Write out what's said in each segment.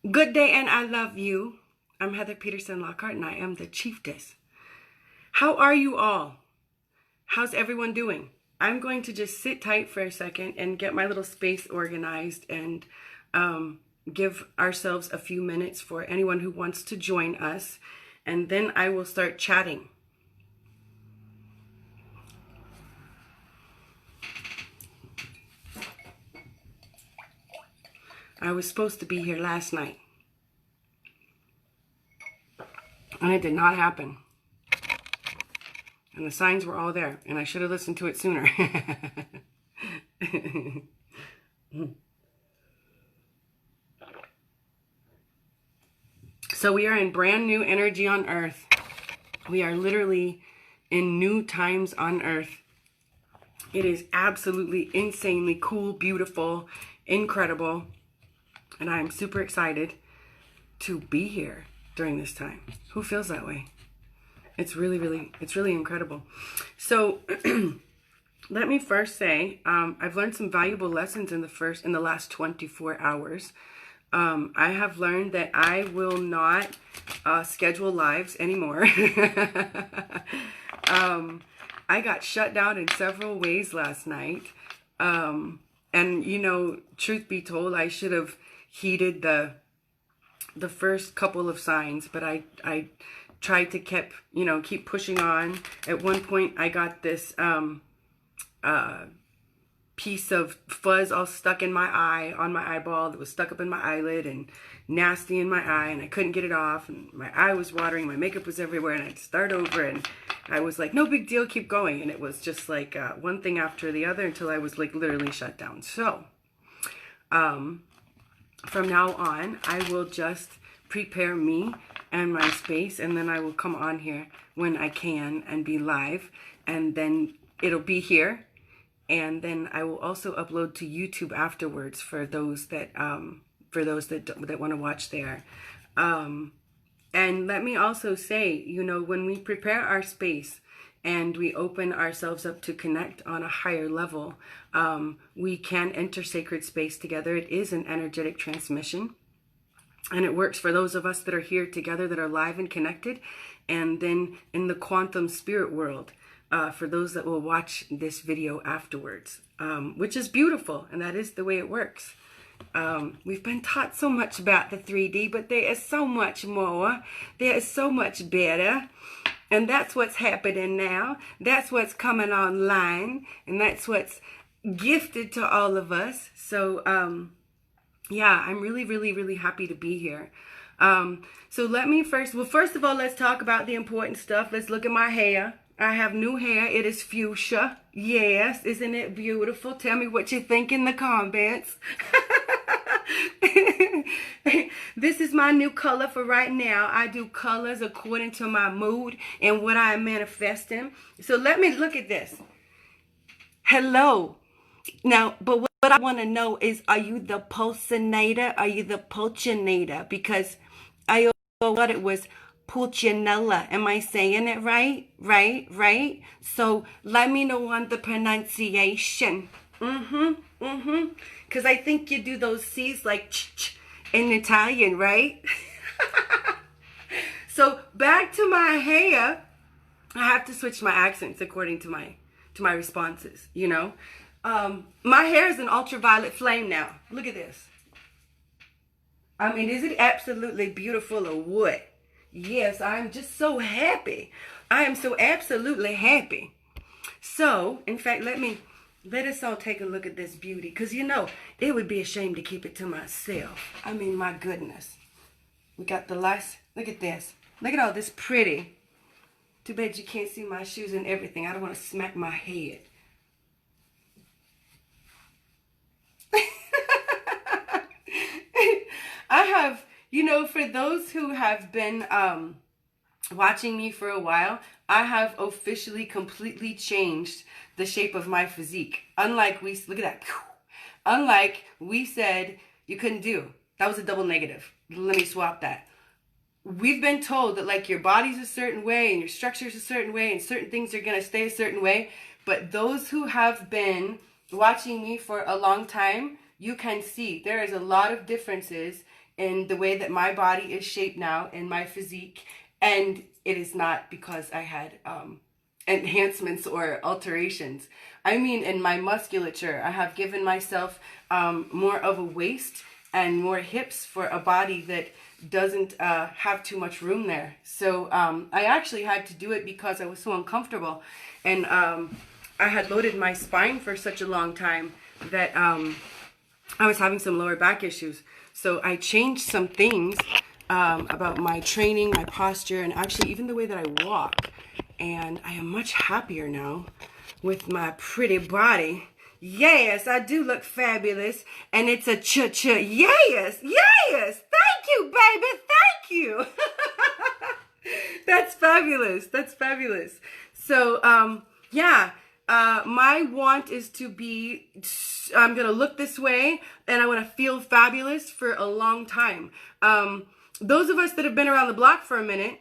Good day and I love you. I'm Heather Peterson Lockhart and I am the Chieftess. How are you all? How's everyone doing? I'm going to just sit tight for a second and get my little space organized and give ourselves a few minutes for anyone who wants to join us. And then I will start chatting. I was supposed to be here last night. And it did not happen. And the signs were all there. And I should have listened to it sooner. So we are in brand new energy on Earth. We are literally in new times on Earth. It is absolutely insanely cool, beautiful, incredible. And I am super excited to be here during this time. Who feels that way? It's really incredible. So let me first say, I've learned some valuable lessons in the last 24 hours. I have learned that I will not schedule lives anymore. I got shut down in several ways last night. And you know, truth be told, I should have heeded the first couple of signs, but I tried to keep pushing on. At one point I got this piece of fuzz all stuck in my eye, on my eyeball, that was stuck up in my eyelid and nasty in my eye, and I couldn't get it off, and my eye was watering, my makeup was everywhere, and I'd start over, and I was like, no big deal, keep going. And it was just like one thing after the other until I was like literally shut down. So from now on, I will just prepare me and my space, and then I will come on here when I can and be live, and then it'll be here, and then I will also upload to YouTube afterwards for those that want to watch there. And let me also say, you know, when we prepare our space and we open ourselves up to connect on a higher level, we can enter sacred space together. It is an energetic transmission. And it works for those of us that are here together, that are live and connected. And then in the quantum spirit world, for those that will watch this video afterwards, which is beautiful. And that is the way it works. We've been taught so much about the 3D, but there is so much more. There is so much better. And that's what's happening now. That's what's coming online. And that's what's gifted to all of us. So, yeah, I'm really happy to be here. So let me first of all, let's talk about the important stuff. Let's look at my hair. I have new hair. It is fuchsia. Yes, isn't it beautiful? Tell me what you think in the comments. This is my new color for right now. I do colors according to my mood and what I am manifesting. So let me look at this. Hello. Now, but what I want to know is, are you the pulsinator? Are you the pulchinator? Because I thought it was pulcinella. Am I saying it right? Right? So let me know on the pronunciation. Because I think you do those C's like ch in Italian, right? So back to my hair. I have to switch my accents according to my responses, you know. My hair is an ultraviolet flame now. Look at this. I mean, is it absolutely beautiful or what? Yes, I'm just so happy. I am so absolutely happy. So, in fact, let us all take a look at this beauty, because, you know, it would be a shame to keep it to myself. I mean, my goodness. We got the lights. Look at this. Look at all this pretty. Too bad you can't see my shoes and everything. I don't want to smack my head. I have, you know, for those who have been watching me for a while, I have officially completely changed the shape of my physique. Unlike look at that. Unlike we said you couldn't do. That was a double negative. Let me swap that. We've been told that like your body's a certain way and your structure's a certain way and certain things are going to stay a certain way. But those who have been watching me for a long time, you can see there is a lot of differences in the way that my body is shaped now, in my physique, and it is not because I had enhancements or alterations. I mean, in my musculature, I have given myself more of a waist and more hips for a body that doesn't have too much room there. So I actually had to do it because I was so uncomfortable, and I had loaded my spine for such a long time that I was having some lower back issues. So I changed some things about my training, my posture, and actually even the way that I walk. And I am much happier now with my pretty body. Yes, I do look fabulous. And it's a yes, yes. Thank you, baby. Thank you. That's fabulous. That's fabulous. So, yeah. My want is to be, I'm going to look this way and I want to feel fabulous for a long time. Those of us that have been around the block for a minute,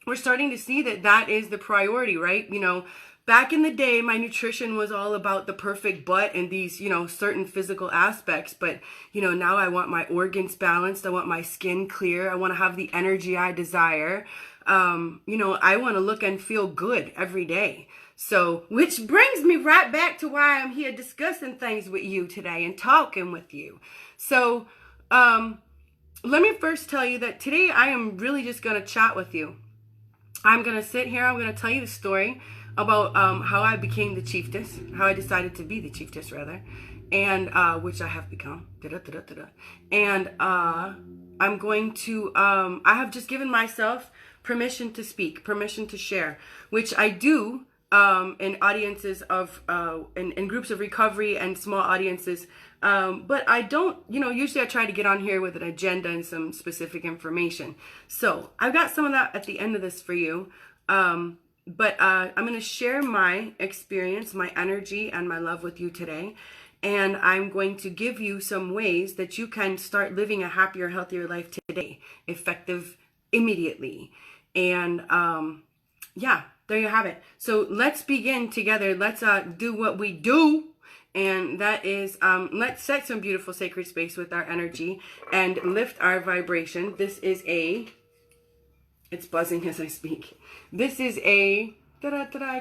we're starting to see that that is the priority, right? You know, back in the day, my nutrition was all about the perfect butt and these, you know, certain physical aspects. But, you know, now I want my organs balanced. I want my skin clear. I want to have the energy I desire. You know, I want to look and feel good every day. So, which brings me right back to why I'm here discussing things with you today and talking with you. So, let me first tell you that today I am really just going to chat with you. I'm going to sit here, I'm going to tell you the story about how I became the Chieftess, how I decided to be the Chieftess, rather, and which I have become. And I'm going to, I have just given myself permission to speak, permission to share, which I do in audiences of, in groups of recovery and small audiences. But I don't, you know, usually I try to get on here with an agenda and some specific information. So I've got some of that at the end of this for you. But I'm going to share my experience, my energy, and my love with you today. And I'm going to give you some ways that you can start living a happier, healthier life today, effective immediately. And yeah, there you have it. So let's begin together. Let's do what we do. And that is, let's set some beautiful sacred space with our energy and lift our vibration. This is it's buzzing as I speak. This is I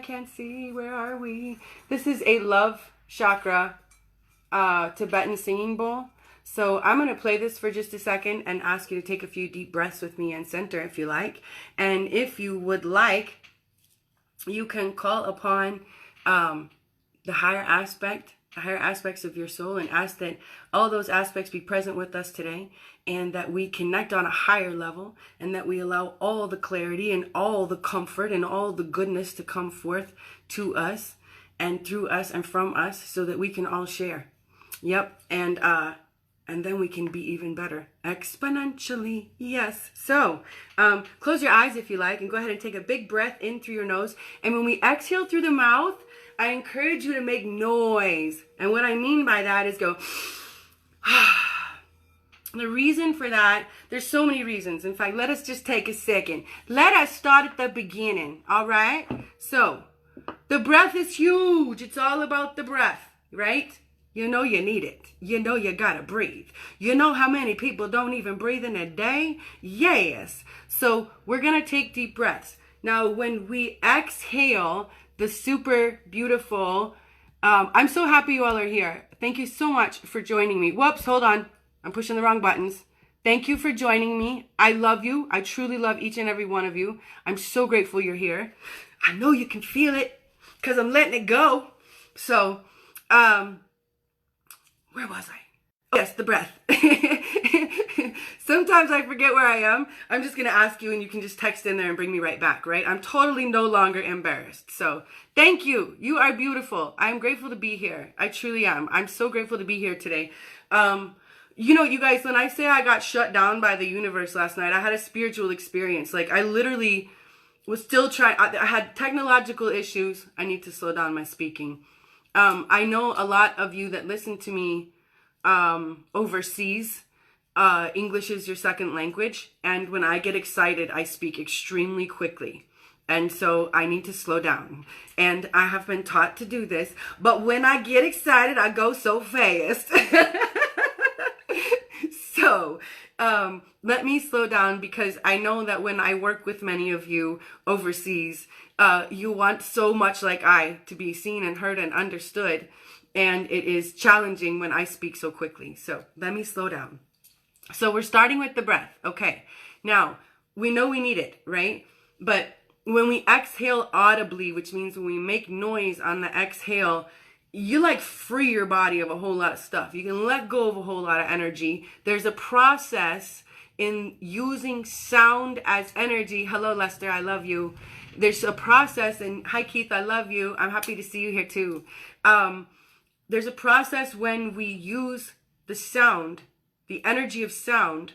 can't see, where are we? This is a love chakra Tibetan singing bowl. So I'm going to play this for just a second and ask you to take a few deep breaths with me and center if you like. And if you would like, you can call upon the higher aspects of your soul and ask that all those aspects be present with us today, and that we connect on a higher level, and that we allow all the clarity and all the comfort and all the goodness to come forth to us and through us and from us, so that we can all share. Yep. And then we can be even better exponentially. Yes. So close your eyes if you like, and go ahead and take a big breath in through your nose. And when we exhale through the mouth, I encourage you to make noise. And what I mean by that is go. The reason for that, there's so many reasons. In fact, let us just take a second. Let us start at the beginning. All right. So the breath is huge. It's all about the breath, right? You know you need it. You know you gotta breathe. You know how many people don't even breathe in a day? Yes. So we're gonna take deep breaths. Now, when we exhale, the super beautiful, I'm so happy you all are here. Thank you so much for joining me. Whoops, hold on. I'm pushing the wrong buttons. Thank you for joining me. I love you. I truly love each and every one of you. I'm so grateful you're here. I know you can feel it because I'm letting it go. So, where was I? Oh, yes, the breath. Sometimes I forget where I am. I'm just going to ask you and you can just text in there and bring me right back, right? I'm totally no longer embarrassed. So thank you. You are beautiful. I'm grateful to be here. I truly am. I'm so grateful to be here today. You know, you guys, when I say I got shut down by the universe last night, I had a spiritual experience. Like, I literally was still trying. I had technological issues. I need to slow down my speaking. I know a lot of you that listen to me overseas, English is your second language. And when I get excited, I speak extremely quickly. And so I need to slow down. And I have been taught to do this. But when I get excited, I go so fast. So So let me slow down, because I know that when I work with many of you overseas, you want so much like I to be seen and heard and understood. And it is challenging when I speak so quickly. So let me slow down. So we're starting with the breath. Okay. Now, we know we need it, right? But when we exhale audibly, which means when we make noise on the exhale, you like free your body of a whole lot of stuff. You can let go of a whole lot of energy. There's a process in using sound as energy. Hello, Lester, I love you. There's a process, and hi, Keith, I love you. I'm happy to see you here too. There's a process when we use the sound, the energy of sound,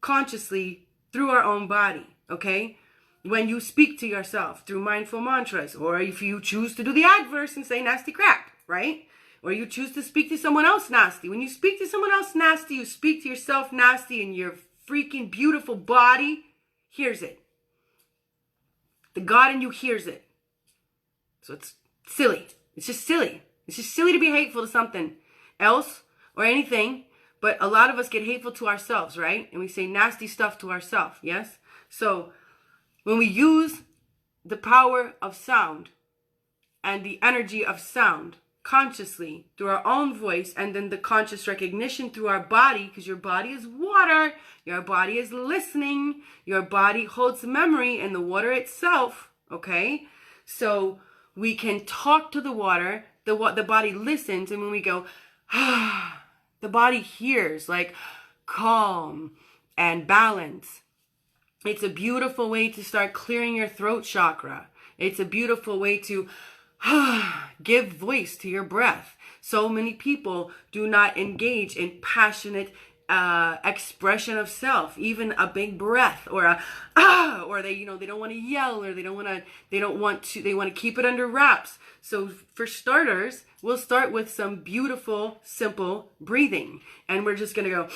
consciously through our own body, okay? When you speak to yourself through mindful mantras, or if you choose to do the adverse and say nasty crap, right? Or you choose to speak to someone else nasty. When you speak to someone else nasty, you speak to yourself nasty, and your freaking beautiful body hears it. The God in you hears it. So it's silly. It's just silly. It's just silly to be hateful to something else or anything. But a lot of us get hateful to ourselves, right? And we say nasty stuff to ourselves, yes? So when we use the power of sound and the energy of sound consciously through our own voice, and then the conscious recognition through our body, because your body is water, your body is listening, your body holds memory in the water itself, okay? So we can talk to the water, the body listens, and when we go, the body hears, like calm and balance. It's a beautiful way to start clearing your throat chakra. It's a beautiful way to give voice to your breath. So many people do not engage in passionate expression of self, even a big breath or or they don't want to yell, or they want to keep it under wraps. So for starters, we'll start with some beautiful, simple breathing, and we're just going to go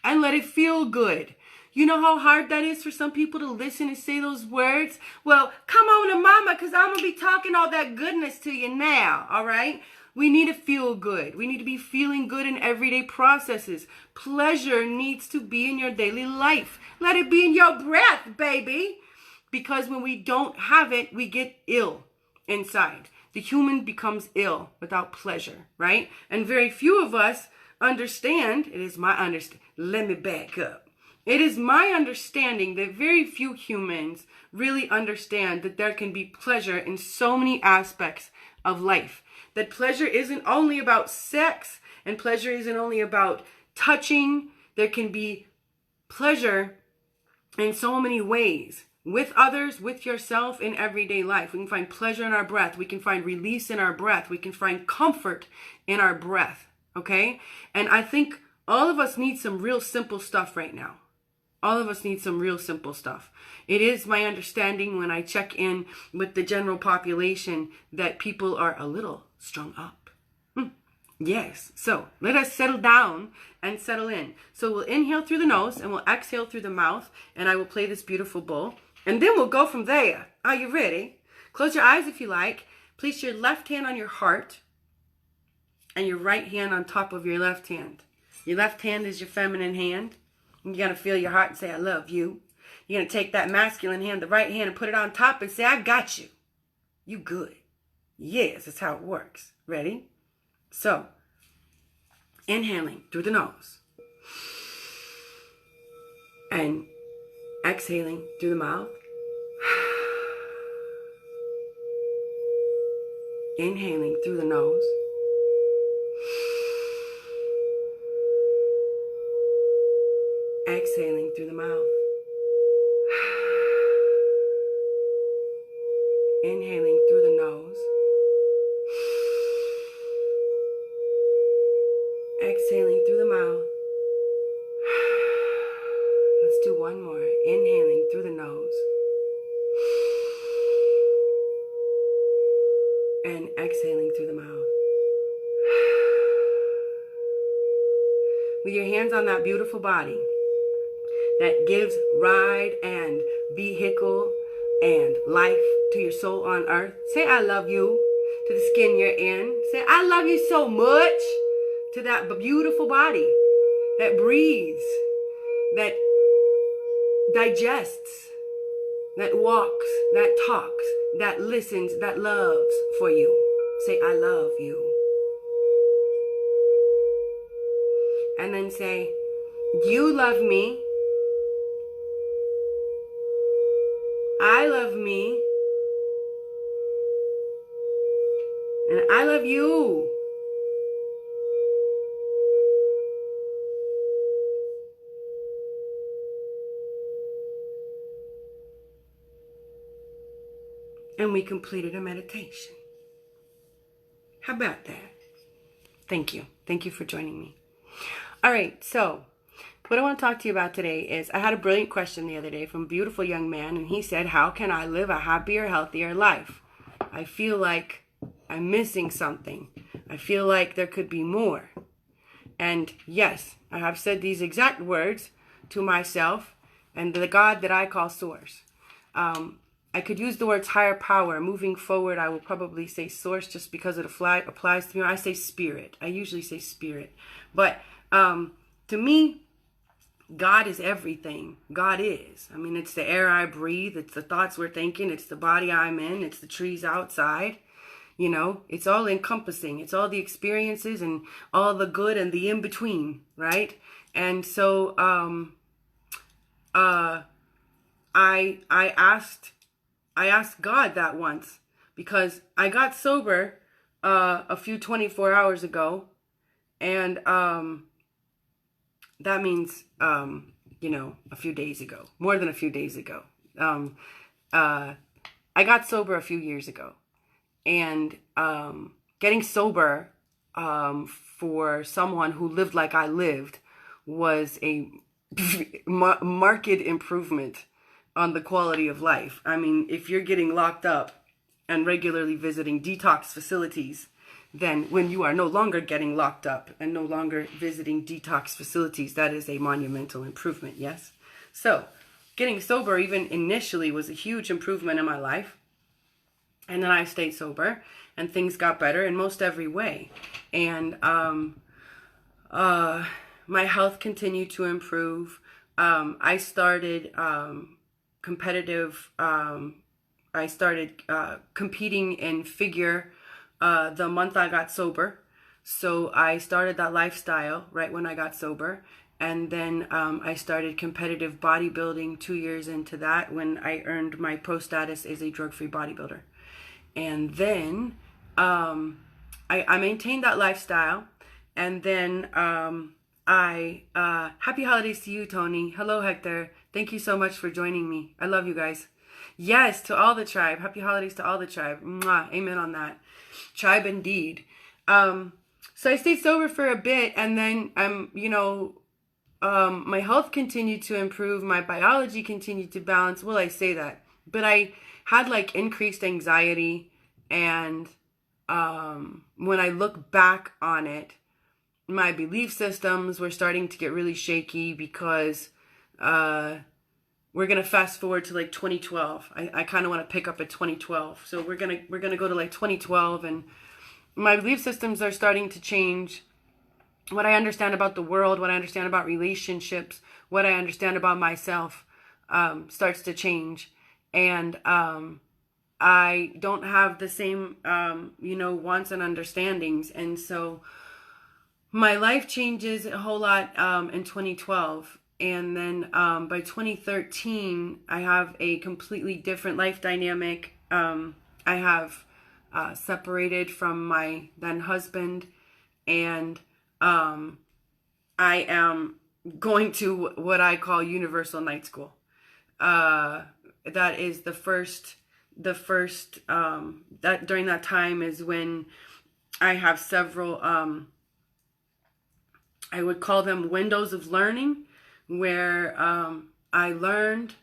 and let it feel good. You know how hard that is for some people to listen and say those words? Well, come on to mama, because I'm going to be talking all that goodness to you now, all right? We need to feel good. We need to be feeling good in everyday processes. Pleasure needs to be in your daily life. Let it be in your breath, baby. Because when we don't have it, we get ill inside. The human becomes ill without pleasure, right? And very few of us understand. It is my understanding. Let me back up. It is my understanding that very few humans really understand that there can be pleasure in so many aspects of life. That pleasure isn't only about sex, and pleasure isn't only about touching. There can be pleasure in so many ways. With others, with yourself, in everyday life. We can find pleasure in our breath. We can find release in our breath. We can find comfort in our breath. Okay? And I think all of us need some real simple stuff right now. All of us need some real simple stuff. It is my understanding when I check in with the general population that people are a little strung up. Yes. So let us settle down and settle in. So we'll inhale through the nose and we'll exhale through the mouth. And I will play this beautiful bowl. And then we'll go from there. Are you ready? Close your eyes if you like. Place your left hand on your heart and your right hand on top of your left hand. Your left hand is your feminine hand. You're going to feel your heart and say, I love you. You're going to take that masculine hand, the right hand, and put it on top and say, I got you. You good. Yes, that's how it works. Ready? So, inhaling through the nose. And exhaling through the mouth. Inhaling through the nose. Exhaling through the mouth. Inhaling through the nose. Exhaling through the mouth. Let's do one more. Inhaling through the nose. And exhaling through the mouth. With your hands on that beautiful body that gives ride and vehicle and life to your soul on earth. Say, I love you to the skin you're in. Say, I love you so much to that beautiful body that breathes, that digests, that walks, that talks, that listens, that loves for you. Say, I love you. And then say, you love me. I love me. And I love you. And we completed a meditation. How about that? Thank you. Thank you for joining me. All right, so what I want to talk to you about today is I had a brilliant question the other day from a beautiful young man, and he said, how can I live a happier, healthier life? I feel like I'm missing something. I feel like there could be more. And yes, I have said these exact words to myself and the God that I call Source. I could use the words higher power. Moving forward, I will probably say Source just because it applies to me. I say Spirit. I usually say Spirit. But to me, God is everything. God is. I mean, it's the air I breathe. It's the thoughts we're thinking. It's the body I'm in. It's the trees outside. You know, it's all encompassing. It's all the experiences and all the good and the in-between, right? And so I asked God that once because I got sober a few 24 hours ago, and that means you know, a few days ago, more than a few days ago. I got sober a few years ago, and getting sober for someone who lived like I lived was a marked improvement on the quality of life. I mean, if you're getting locked up and regularly visiting detox facilities, then when you are no longer getting locked up and no longer visiting detox facilities, that is a monumental improvement, yes? So getting sober even initially was a huge improvement in my life. And then I stayed sober and things got better in most every way. And my health continued to improve. I started I started competing in figure the month I got sober. So I started that lifestyle right when I got sober. And then I started competitive bodybuilding 2 years into that when I earned my pro status as a drug-free bodybuilder. And then I maintained that lifestyle. And then happy holidays to you, Tony. Hello, Hector. Thank you so much for joining me. I love you guys. Yes, to all the tribe. Happy holidays to all the tribe. Mwah. Amen on that. Tribe indeed. So I stayed sober for a bit, and then my health continued to improve. My biology continued to balance. Well, I say that, but I had like increased anxiety, and when I look back on it, my belief systems were starting to get really shaky because we're gonna fast forward to like 2012. I kind of want to pick up at 2012. So we're gonna go to like 2012, and my belief systems are starting to change. What I understand about the world, what I understand about relationships, what I understand about myself starts to change, and I don't have the same wants and understandings, and so my life changes a whole lot in 2012. And then by 2013, I have a completely different life dynamic. I have separated from my then husband, and I am going to what I call Universal Night School. That is the first that during that time is when I have several, I would call them windows of learning, where I learned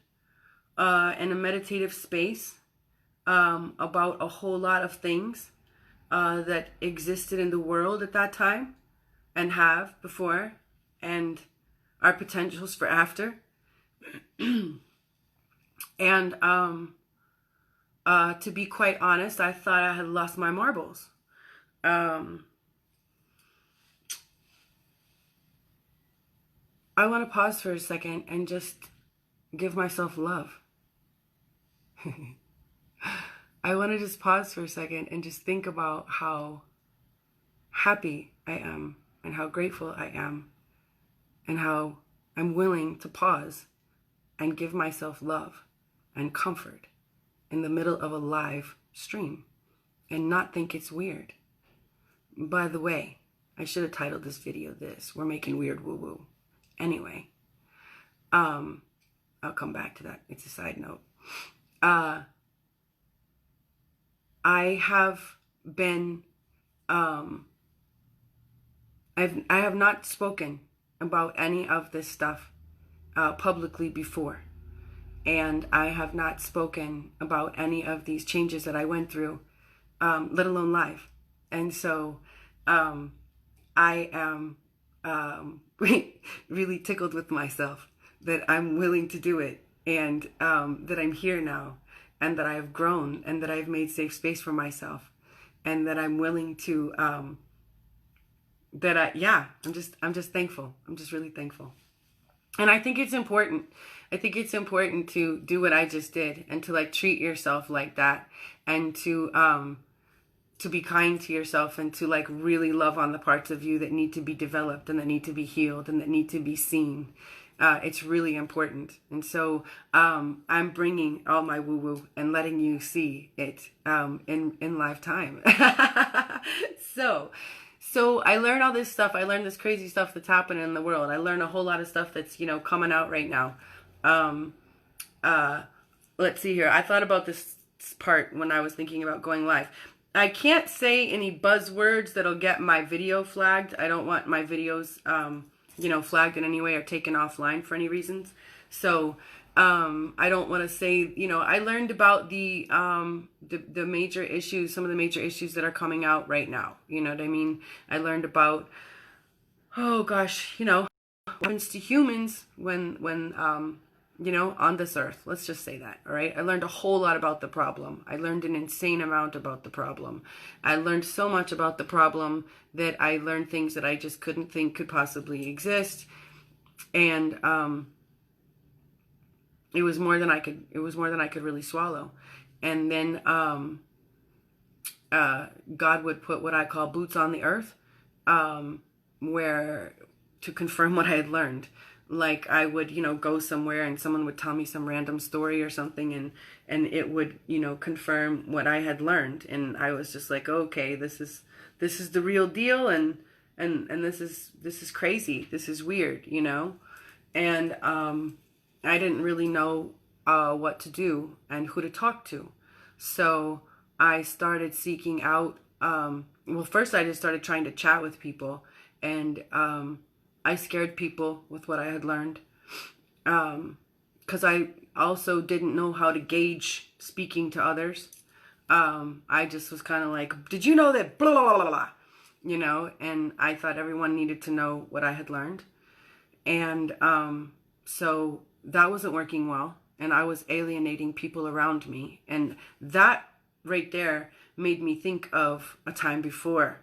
in a meditative space about a whole lot of things that existed in the world at that time and have before, and our potentials for after. And to be quite honest, I thought I had lost my marbles. I want to pause for a second and just give myself love. I want to just pause for a second and just think about how happy I am and how grateful I am and how I'm willing to pause and give myself love and comfort in the middle of a live stream and not think it's weird. By the way, I should have titled this video this. We're making weird woo-woo. Anyway, I'll come back to that. It's a side note. I have been, I have not spoken about any of this stuff publicly before. And I have not spoken about any of these changes that I went through, let alone live. And so I am really tickled with myself that I'm willing to do it, and that I'm here now, and that I've grown, and that I've made safe space for myself, and that I'm willing to, I'm just thankful. I'm just really thankful. And I think it's important. I think it's important to do what I just did, and to like treat yourself like that, and to be kind to yourself, and to like really love on the parts of you that need to be developed and that need to be healed and that need to be seen. It's really important. And so I'm bringing all my woo-woo and letting you see it in live time. So I learned all this stuff. I learned this crazy stuff that's happening in the world. I learned a whole lot of stuff that's, coming out right now. Let's see here. I thought about this part when I was thinking about going live. I can't say any buzzwords that'll get my video flagged. I don't want my videos, flagged in any way or taken offline for any reasons. So I don't want to say, I learned about the major issues, some of the major issues that are coming out right now. You know what I mean? I learned about, oh gosh, what happens to humans when on this earth. Let's just say that, all right? I learned a whole lot about the problem. I learned an insane amount about the problem. I learned so much about the problem that I learned things that I just couldn't think could possibly exist. And it was more than I could really swallow. And then God would put what I call boots on the earth, where to confirm what I had learned. Like I would, go somewhere and someone would tell me some random story or something, and it would, confirm what I had learned. And I was just like, okay, this is the real deal, and this is crazy. This is weird, And I didn't really know what to do and who to talk to. So I started seeking out, first I just started trying to chat with people, and I scared people with what I had learned, because I also didn't know how to gauge speaking to others. I just was kind of like, did you know that blah, blah, blah, blah, and I thought everyone needed to know what I had learned. And so that wasn't working well, and I was alienating people around me. And that right there made me think of a time before,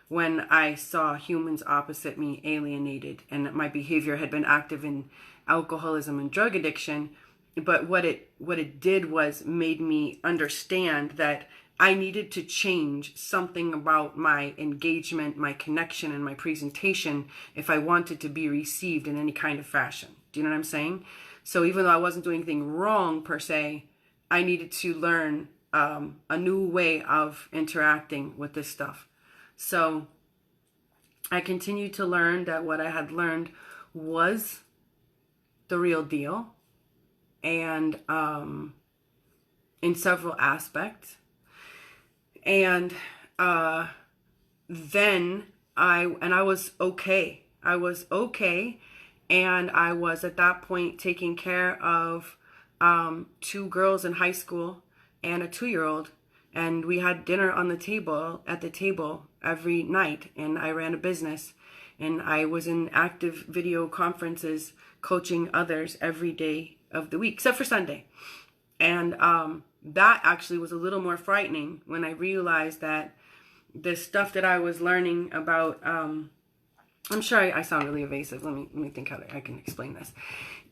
when I saw humans opposite me alienated, and my behavior had been active in alcoholism and drug addiction. But what it did was made me understand that I needed to change something about my engagement, my connection, and my presentation if I wanted to be received in any kind of fashion. Do you know what I'm saying? So even though I wasn't doing anything wrong per se, I needed to learn a new way of interacting with this stuff. So I continued to learn that what I had learned was the real deal, and in several aspects. And then I was okay. I was okay, and I was at that point taking care of 2 girls in high school and a 2-year-old. And we had dinner at the table every night, and I ran a business, and I was in active video conferences coaching others every day of the week, except for Sunday. And that actually was a little more frightening when I realized that the stuff that I was learning about I'm sure I sound really evasive. Let me think how I can explain this.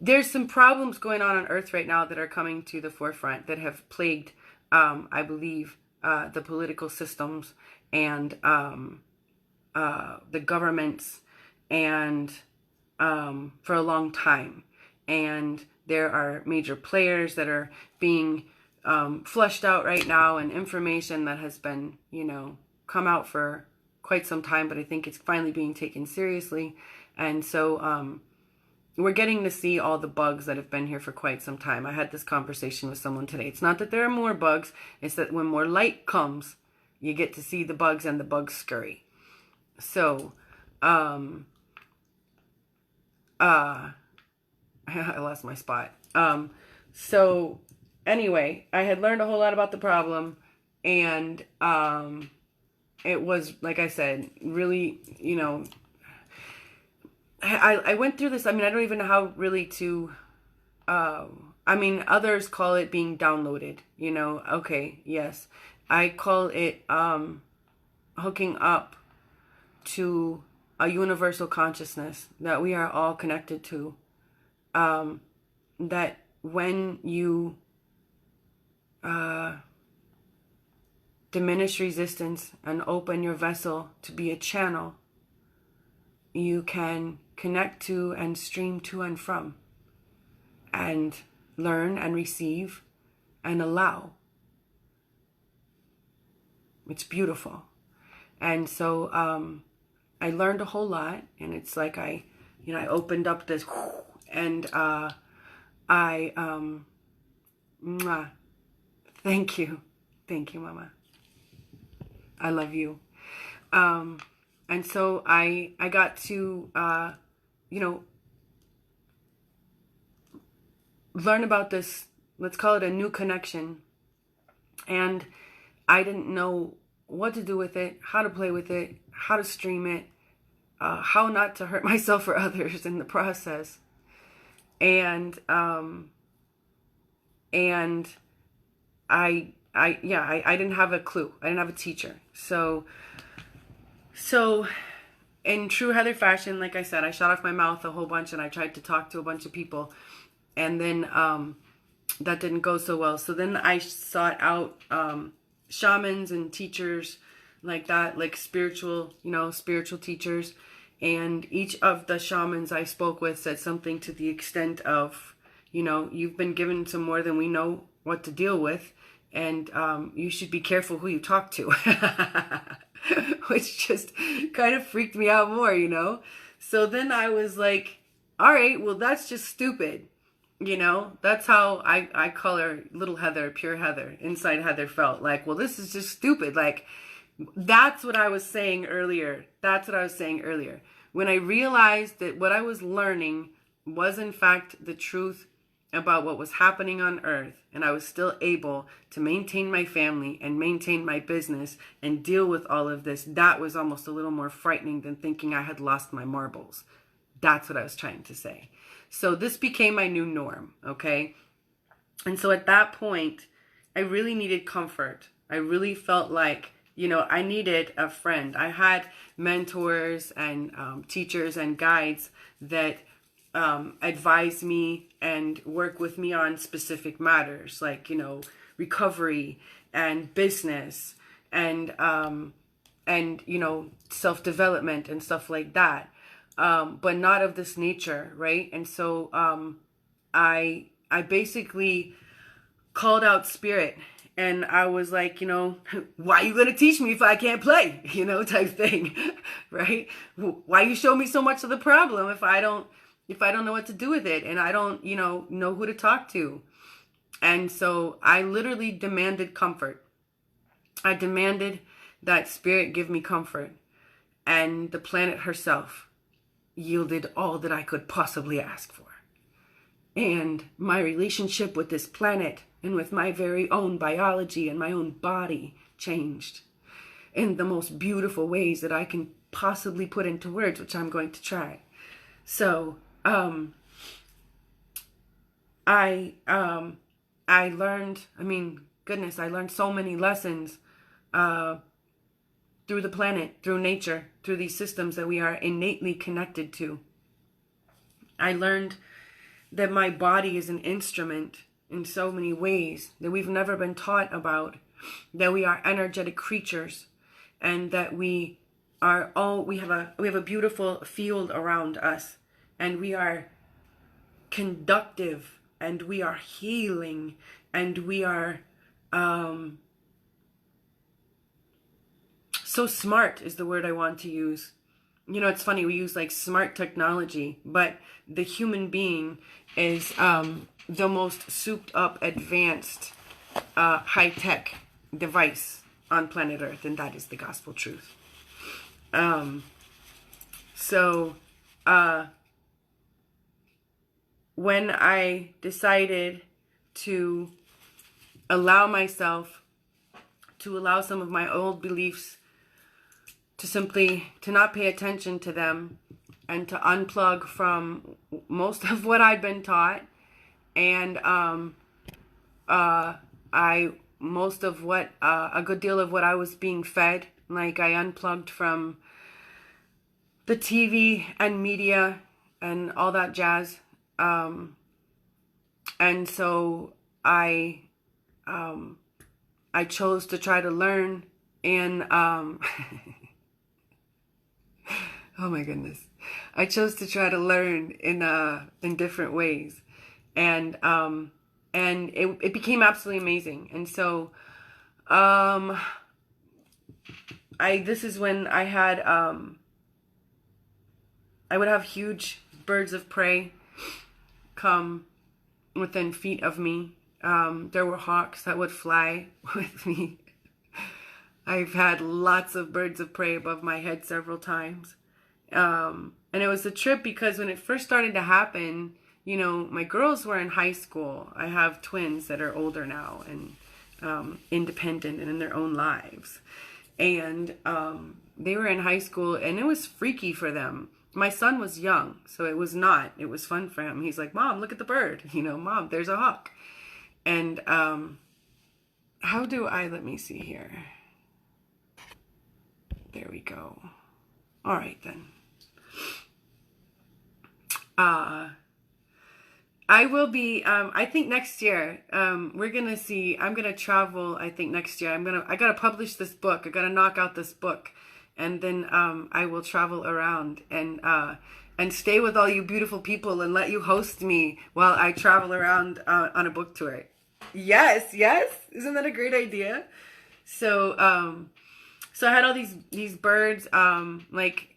There's some problems going on Earth right now that are coming to the forefront that have plagued, I believe, the political systems and the governments and for a long time. And there are major players that are being flushed out right now, and information that has been, come out for quite some time, but I think it's finally being taken seriously. And so we're getting to see all the bugs that have been here for quite some time. I had this conversation with someone today. It's not that there are more bugs, it's that when more light comes, you get to see the bugs, and the bugs scurry. So, I lost my spot. So anyway, I had learned a whole lot about the problem, and it was, like I said, really, I went through this. I mean, I don't even know how really to, others call it being downloaded, okay, yes. I call it hooking up to a universal consciousness that we are all connected to. That when you diminish resistance and open your vessel to be a channel, you can connect to and stream to and from, and learn and receive and allow. It's beautiful. And so I learned a whole lot, and it's like I opened up this, and thank you, Mama. I love you. And so I got to learn about this. Let's call it a new connection, and I didn't know what to do with it, how to play with it, how to stream it, how not to hurt myself or others in the process. And I didn't have a clue. I didn't have a teacher. So in true Heather fashion, like I said, I shot off my mouth a whole bunch, and I tried to talk to a bunch of people, and then that didn't go so well. So then I sought out shamans and teachers like that, like spiritual teachers. And each of the shamans I spoke with said something to the extent of, you've been given some more than we know what to deal with, and you should be careful who you talk to. Which just kind of freaked me out more, So then I was like, all right, well, that's just stupid. That's how I call her Little Heather, Pure Heather. Inside Heather felt like, well, this is just stupid. Like, that's what I was saying earlier. When I realized that what I was learning was in fact the truth about what was happening on Earth, and I was still able to maintain my family and maintain my business and deal with all of this, that was almost a little more frightening than thinking I had lost my marbles. That's what I was trying to say. So this became my new norm, okay? And so at that point, I really needed comfort. I really felt like, I needed a friend. I had mentors and teachers and guides that advise me and work with me on specific matters, like, recovery and business and self-development and stuff like that. But not of this nature, right? And so I basically called out spirit, and I was like, why are you going to teach me if I can't play, type thing, right? Why you show me so much of the problem if I don't know what to do with it, and I don't, know who to talk to. And so I literally demanded comfort. I demanded that spirit give me comfort, and the planet herself yielded all that I could possibly ask for. And my relationship with this planet and with my very own biology and my own body changed in the most beautiful ways that I can possibly put into words, which I'm going to try. So I learned, I learned so many lessons through the planet, through nature, through these systems that we are innately connected to. I learned that my body is an instrument in so many ways that we've never been taught about, that we are energetic creatures, and that we have a beautiful field around us, and we are conductive, and we are healing, and we are so smart is the word I want to use. You know, it's funny, we use like smart technology, but the human being is the most souped up, advanced, high-tech device on planet Earth, and that is the gospel truth. When I decided to allow some of my old beliefs to not pay attention to them, and to unplug from most of what I'd been taught, and a good deal of what I was being fed. Like, I unplugged from the TV and media and all that jazz, and so I chose to try to learn in oh my goodness. I chose to try to learn in different ways, and it became absolutely amazing. And so, this is when I had I would have huge birds of prey come within feet of me. There were hawks that would fly with me. I've had lots of birds of prey above my head several times. And it was a trip because when it first started to happen, you know, my girls were in high school. I have twins that are older now and independent and in their own lives. And they were in high school, and it was freaky for them. My son was young, so it was not. It was fun for him. He's like, Mom, look at the bird. You know, Mom, there's a hawk. And let me see here. There we go. All right, then. I will be, I think next year, I'm going to travel, I think next year. I got to publish this book. I got to knock out this book. And then, I will travel around and stay with all you beautiful people and let you host me while I travel around, on a book tour. Yes. Isn't that a great idea? So I had all these birds, like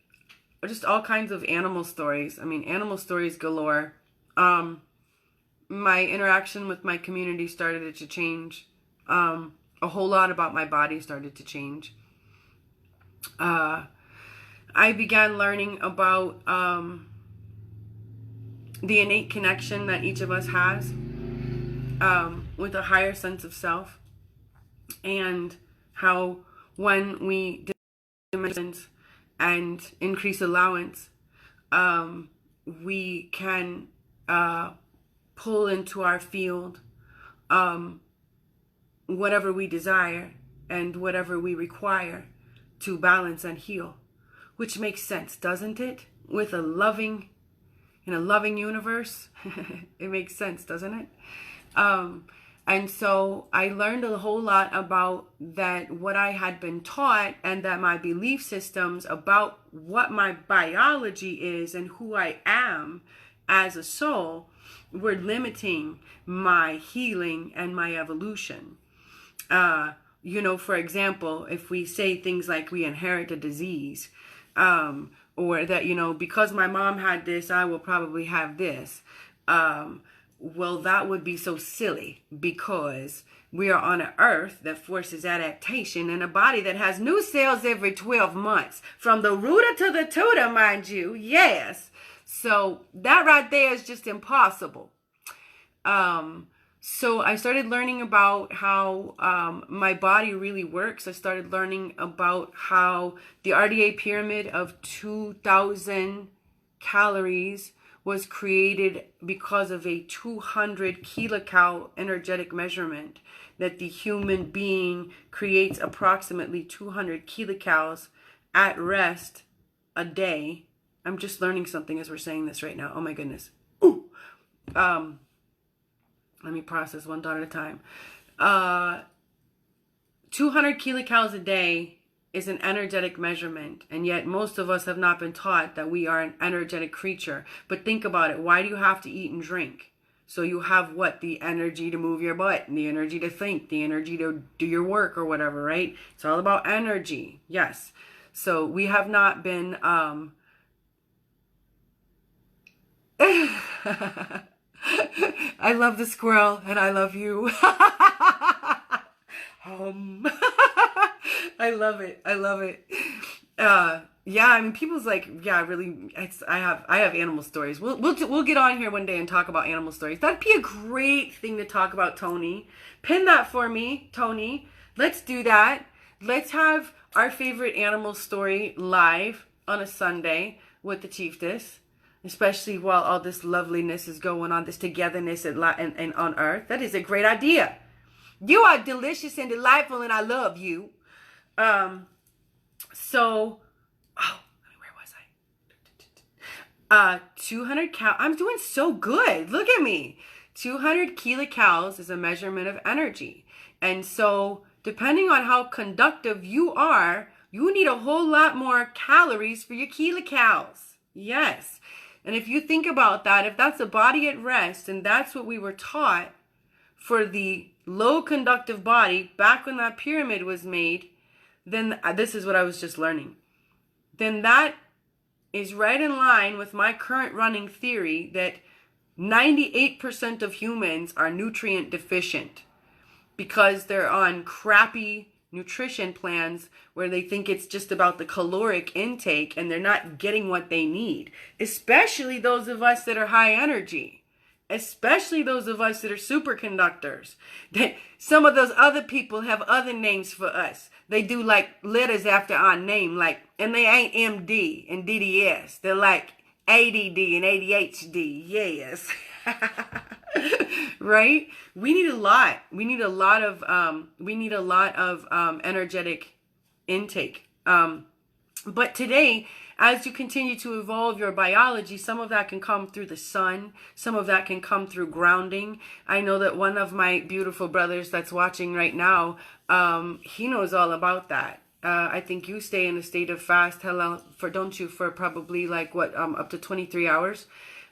just all kinds of animal stories. I mean, animal stories galore. My interaction with my community started to change. A whole lot about my body started to change. I began learning about the innate connection that each of us has with a higher sense of self, and how when we dimensions and increase allowance, we can pull into our field whatever we desire and whatever we require to balance and heal, which makes sense, doesn't it? In a loving universe, it makes sense, doesn't it? And so I learned a whole lot about that, what I had been taught, and that my belief systems about what my biology is and who I am as a soul were limiting my healing and my evolution. For example, if we say things like we inherit a disease, or that, because my mom had this, I will probably have this. Well, that would be so silly, because we are on an earth that forces adaptation and a body that has new cells every 12 months, from the rooter to the tutor, mind you. Yes. So that right there is just impossible. So I started learning about how my body really works. I started learning about how the RDA pyramid of 2,000 calories was created because of a 200 kilocal energetic measurement, that the human being creates approximately 200 kilocals at rest a day. I'm just learning something as we're saying this right now. Oh my goodness. Ooh. Let me process one thought at a time. 200 kilocalories a day is an energetic measurement, and yet most of us have not been taught that we are an energetic creature. But think about it. Why do you have to eat and drink? So you have what? The energy to move your butt, the energy to think, the energy to do your work or whatever, right? It's all about energy. Yes. So we have not been I love the squirrel and I love you. I love it. I love it. Yeah, I mean, people's like, yeah, really. I have animal stories. We'll get on here one day and talk about animal stories. That'd be a great thing to talk about, Tony. Pin that for me, Tony. Let's do that. Let's have our favorite animal story live on a Sunday with the Chieftess, especially while all this loveliness is going on, this togetherness and on Earth. That is a great idea. You are delicious and delightful, and I love you. Where was I? 200 cal. I'm doing so good. Look at me. 200 kilocalories is a measurement of energy. And so, depending on how conductive you are, you need a whole lot more calories for your kilocalories. Yes. And if you think about that, if that's a body at rest, and that's what we were taught for the low conductive body back when that pyramid was made, then this is what I was just learning. Then that is right in line with my current running theory that 98% of humans are nutrient deficient because they're on crappy nutrition plans where they think it's just about the caloric intake and they're not getting what they need, especially those of us that are high energy. Especially those of us that are superconductors. That some of those other people have other names for us. They do like letters after our name, like, and they ain't MD and DDS. They're like ADD and ADHD. Yes. Right? We need a lot. We need a lot of energetic intake. But today, as you continue to evolve your biology, some of that can come through the sun. Some of that can come through grounding. I know that one of my beautiful brothers that's watching right now, he knows all about that. I think you stay in a state of fast, don't you, for probably like what, up to 23 hours.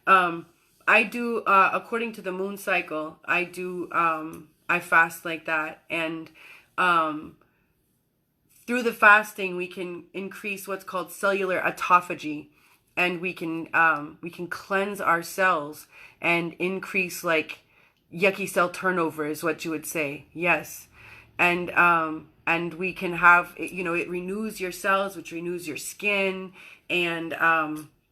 I do, according to the moon cycle, I fast like that. And, through the fasting, we can increase what's called cellular autophagy, and we can cleanse our cells and increase like yucky cell turnover is what you would say. Yes, and we can have it renews your cells, which renews your skin, and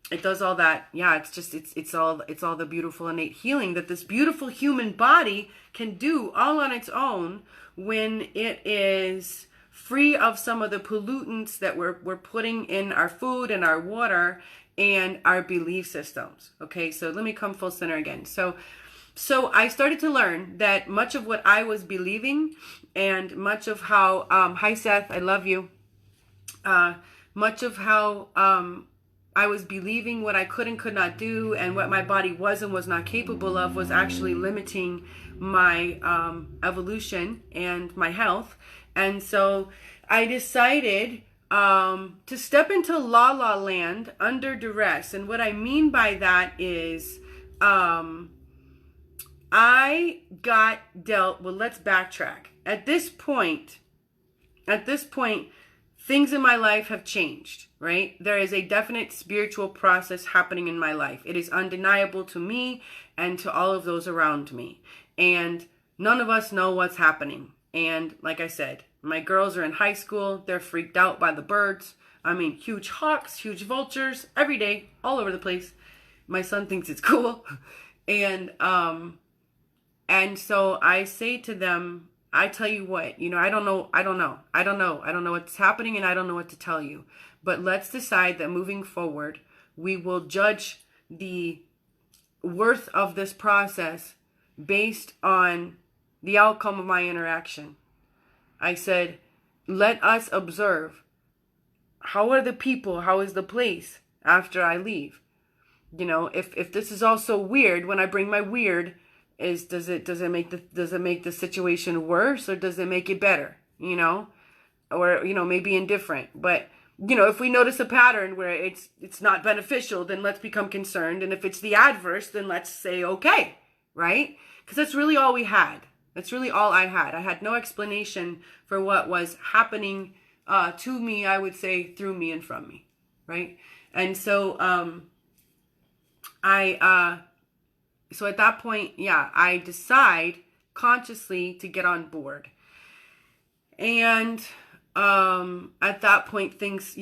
it does all that. Yeah, it's all the beautiful innate healing that this beautiful human body can do all on its own when it is free of some of the pollutants that we're putting in our food and our water and our belief systems. Okay, so let me come full center again. So I started to learn that much of what I was believing and much of how, hi Seth, I love you. Much of how I was believing what I could and could not do and what my body was and was not capable of was actually limiting my evolution and my health. And so I decided to step into La La Land under duress. And what I mean by that is I got dealt, well, let's backtrack. At this point, things in my life have changed, right? There is a definite spiritual process happening in my life. It is undeniable to me and to all of those around me. And none of us know what's happening. And like I said, my girls are in high school. They're freaked out by the birds. I mean, huge hawks, huge vultures, every day, all over the place. My son thinks it's cool. And so I say to them, I tell you what, I don't know what's happening and I don't know what to tell you. But let's decide that moving forward, we will judge the worth of this process based on the outcome of my interaction. I said, let us observe. How are the people? How is the place after I leave? You know, if this is all so weird, when I bring my weird, does it make the situation worse, or does it make it better? You know, or maybe indifferent. But if we notice a pattern where it's not beneficial, then let's become concerned. And if it's the adverse, then let's say okay, right? Because that's really all we had. That's really all I had. I had no explanation for what was happening to me, I would say, through me and from me, right? And so so at that point, I decide consciously to get on board. And at that point, things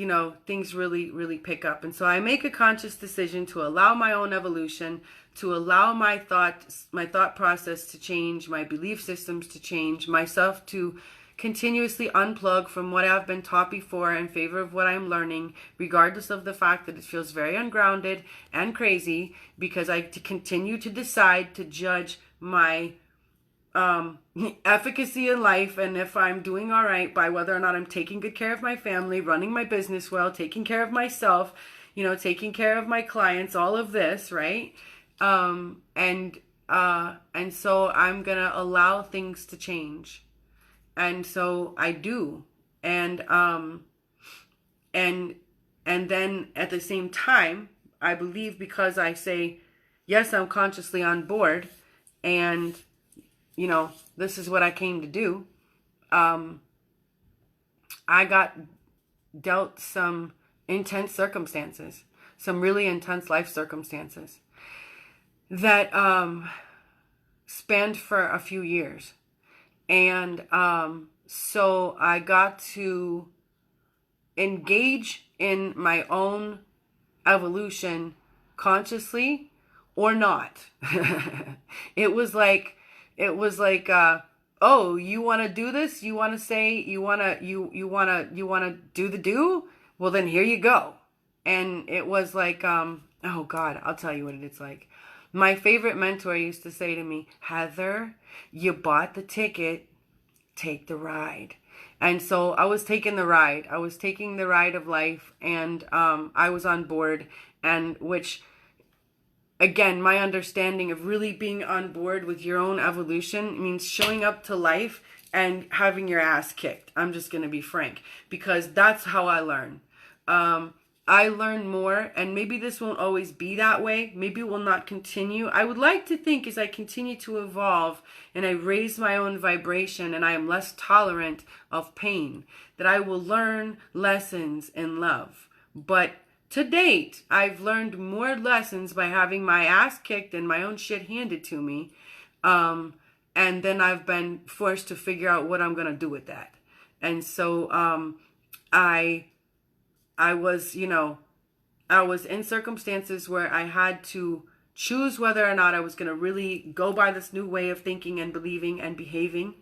really, really pick up. And so I make a conscious decision to allow my own evolution, to allow my thought process to change, my belief systems to change, myself to continuously unplug from what I've been taught before in favor of what I'm learning, regardless of the fact that it feels very ungrounded and crazy, because I continue to decide to judge my efficacy in life and if I'm doing all right by whether or not I'm taking good care of my family, running my business well, taking care of myself, taking care of my clients, all of this, right? And so I'm gonna allow things to change. And so I do. And then at the same time, I believe, because I say, yes, I'm consciously on board, and this is what I came to do. I got dealt some intense circumstances, some really intense life circumstances that spanned for a few years. And so I got to engage in my own evolution consciously or not. It was like, oh, you want to do this? You want to say, you want to do the do? Well, then here you go. And it was like, oh God, I'll tell you what it's like. My favorite mentor used to say to me, Heather, you bought the ticket, take the ride. And so I was taking the ride. I was taking the ride of life, and I was on board, and which, again, my understanding of really being on board with your own evolution means showing up to life and having your ass kicked. I'm just going to be frank, because that's how I learn. I learn more, and maybe this won't always be that way. Maybe it will not continue. I would like to think, as I continue to evolve and I raise my own vibration and I am less tolerant of pain, that I will learn lessons in love. But to date, I've learned more lessons by having my ass kicked and my own shit handed to me. And then I've been forced to figure out what I'm going to do with that. And so I was in circumstances where I had to choose whether or not I was going to really go by this new way of thinking and believing and behaving,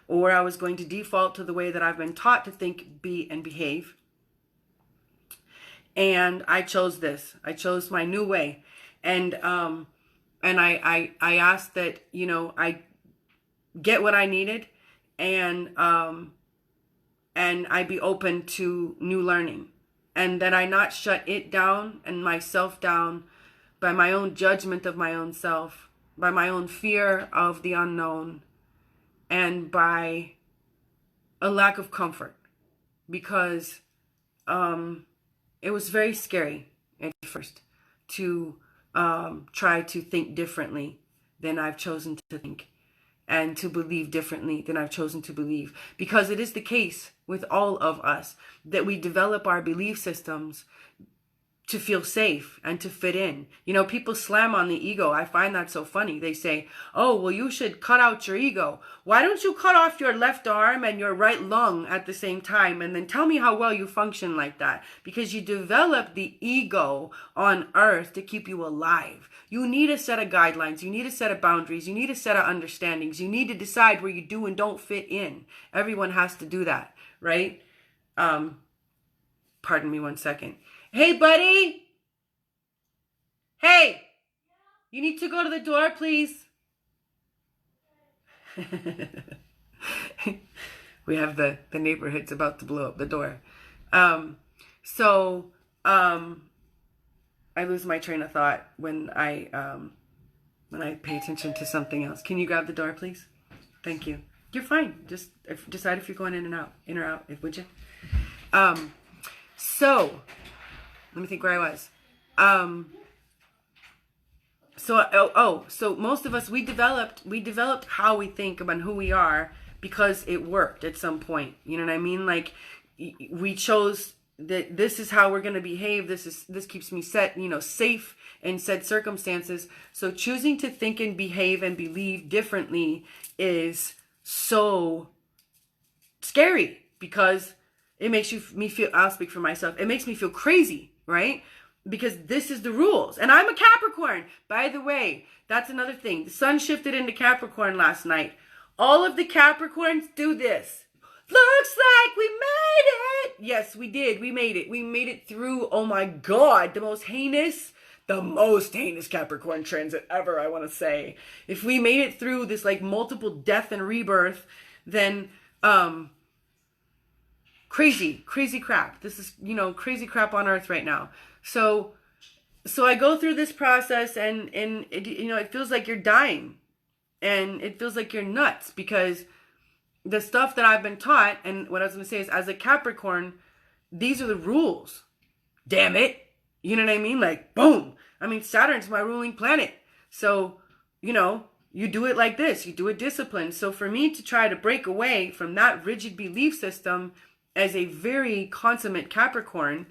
or I was going to default to the way that I've been taught to think, be, and behave. And I chose this. I chose my new way. And I asked that, I get what I needed, and I be open to new learning. And that I not shut it down and myself down by my own judgment of my own self, by my own fear of the unknown, and by a lack of comfort. Because it was very scary at first to try to think differently than I've chosen to think, and to believe differently than I've chosen to believe. Because it is the case with all of us that we develop our belief systems to feel safe and to fit in. People slam on the ego. I find that so funny. They say, oh, well, you should cut out your ego. Why don't you cut off your left arm and your right lung at the same time, and then tell me how well you function like that? Because you develop the ego on earth to keep you alive. You need a set of guidelines. You need a set of boundaries. You need a set of understandings. You need to decide where you do and don't fit in. Everyone has to do that, right? Pardon me one second. Hey, buddy. Hey. You need to go to the door, please. We have the neighborhood's about to blow up the door. I lose my train of thought when I pay attention to something else. Can you grab the door, please? Thank you. You're fine. Just decide if you're going in or out, would you? So let me think where I was. So most of us, we developed how we think about who we are because it worked at some point. You know what I mean? Like, we chose that this is how we're going to behave. This keeps me safe in said circumstances. So choosing to think and behave and believe differently is so scary because it makes me feel, I'll speak for myself, it makes me feel crazy, right? Because this is the rules. And I'm a Capricorn. By the way, that's another thing. The sun shifted into Capricorn last night. All of the Capricorns do this. Looks like we made it. Yes, we did. We made it. We made it through, oh my God, the most heinous Capricorn transit ever, I want to say. If we made it through this like multiple death and rebirth, then crazy crap. This is, crazy crap on earth right now. So I go through this process and it feels like you're dying and it feels like you're nuts because the stuff that I've been taught, and what I was going to say is, as a Capricorn, these are the rules. Damn it. You know what I mean? Like, boom. I mean, Saturn's my ruling planet. So, you do it like this. You do it disciplined. So for me to try to break away from that rigid belief system as a very consummate Capricorn,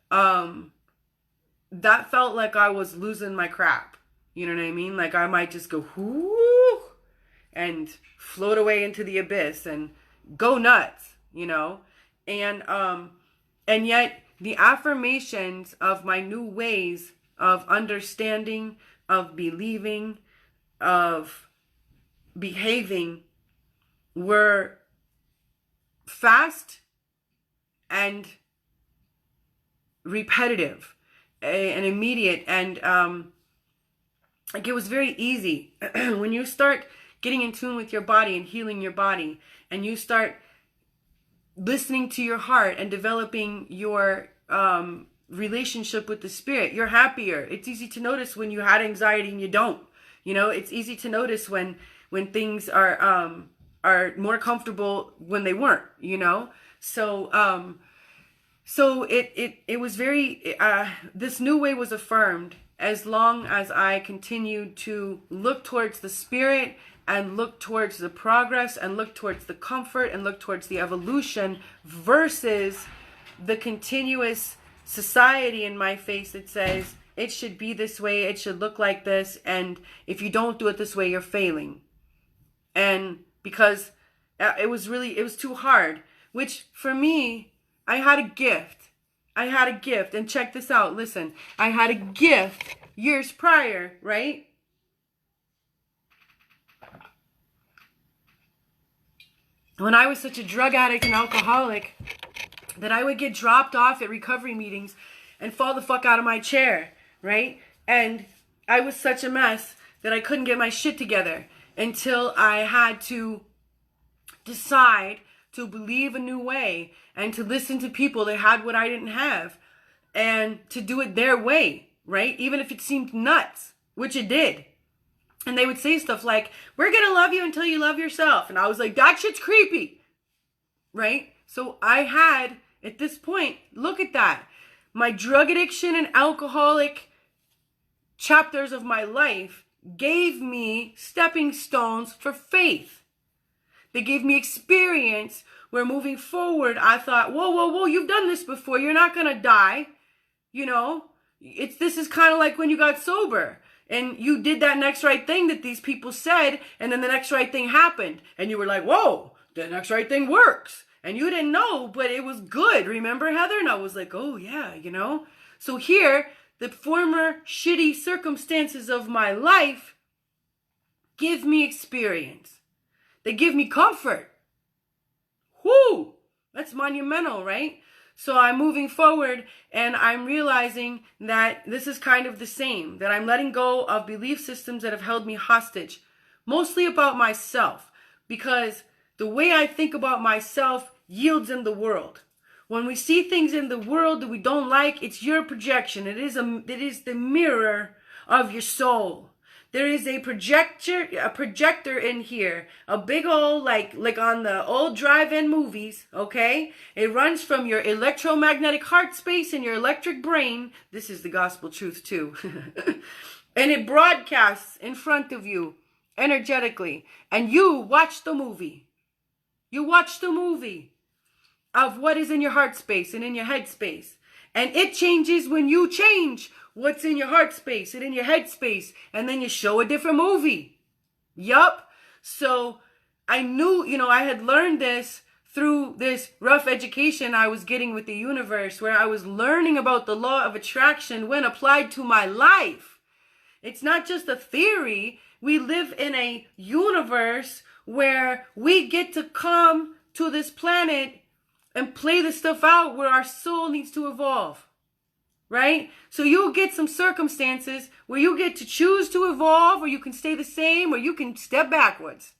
that felt like I was losing my crap. You know what I mean? Like I might just go, whoo, and float away into the abyss and go nuts, and yet the affirmations of my new ways of understanding, of believing, of behaving were fast and repetitive and immediate, and like it was very easy. When you start getting in tune with your body and healing your body, and you start listening to your heart and developing your relationship with the spirit, you're happier. It's easy to notice when you had anxiety and you don't. It's easy to notice when things are more comfortable when they weren't. So it was very, this new way was affirmed as long as I continued to look towards the spirit and look towards the progress and look towards the comfort and look towards the evolution versus the continuous society in my face that says it should be this way, it should look like this, and if you don't do it this way, you're failing. And because it was too hard, which for me, I had a gift, and check this out, listen, I had a gift years prior, right? When I was such a drug addict and alcoholic that I would get dropped off at recovery meetings and fall the fuck out of my chair, right? And I was such a mess that I couldn't get my shit together until I had to decide to believe a new way and to listen to people that had what I didn't have and to do it their way, right? Even if it seemed nuts, which it did. And they would say stuff like, we're going to love you until you love yourself. And I was like, that shit's creepy, right? So I had, at this point, look at that. My drug addiction and alcoholic chapters of my life gave me stepping stones for faith. They gave me experience where moving forward, I thought, whoa, you've done this before. You're not going to die. This is kind of like when you got sober. And you did that next right thing that these people said, and then the next right thing happened. And you were like, whoa, the next right thing works. And you didn't know, but it was good. Remember, Heather? And I was like, oh, yeah, So here, the former shitty circumstances of my life give me experience. They give me comfort. Whoo! That's monumental, right? So I'm moving forward and I'm realizing that this is kind of the same, that I'm letting go of belief systems that have held me hostage, mostly about myself, because the way I think about myself yields in the world. When we see things in the world that we don't like, it's your projection. It is the mirror of your soul. There is a projector in here, a big old, like on the old drive-in movies, okay? It runs from your electromagnetic heart space and your electric brain. This is the gospel truth too. And it broadcasts in front of you energetically. And you watch the movie. You watch the movie of what is in your heart space and in your head space. And it changes when you change what's in your heart space and in your head space. And then you show a different movie. Yup. So I knew, I had learned this through this rough education I was getting with the universe, where I was learning about the law of attraction when applied to my life. It's not just a theory. We live in a universe where we get to come to this planet and play the stuff out where our soul needs to evolve, right? So you'll get some circumstances where you get to choose to evolve, or you can stay the same, or you can step backwards.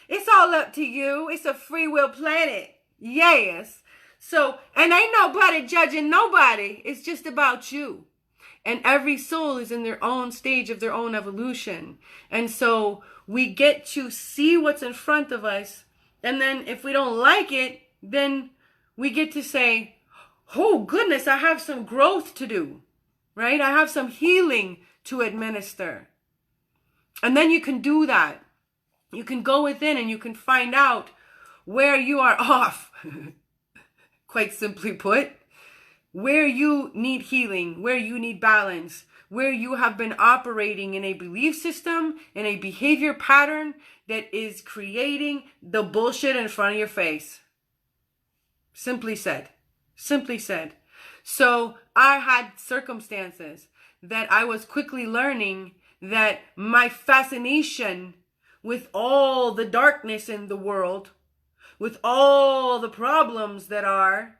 It's all up to you. It's a free will planet. Yes. So, and ain't nobody judging nobody. It's just about you. And every soul is in their own stage of their own evolution. And so we get to see what's in front of us. And then if we don't like it, then we get to say, oh goodness, I have some growth to do, right? I have some healing to administer. And then you can do that. You can go within and you can find out where you are off, quite simply put, where you need healing, where you need balance, where you have been operating in a belief system, in a behavior pattern that is creating the bullshit in front of your face. Simply said. Simply said. So I had circumstances that I was quickly learning that my fascination with all the darkness in the world, with all the problems that are,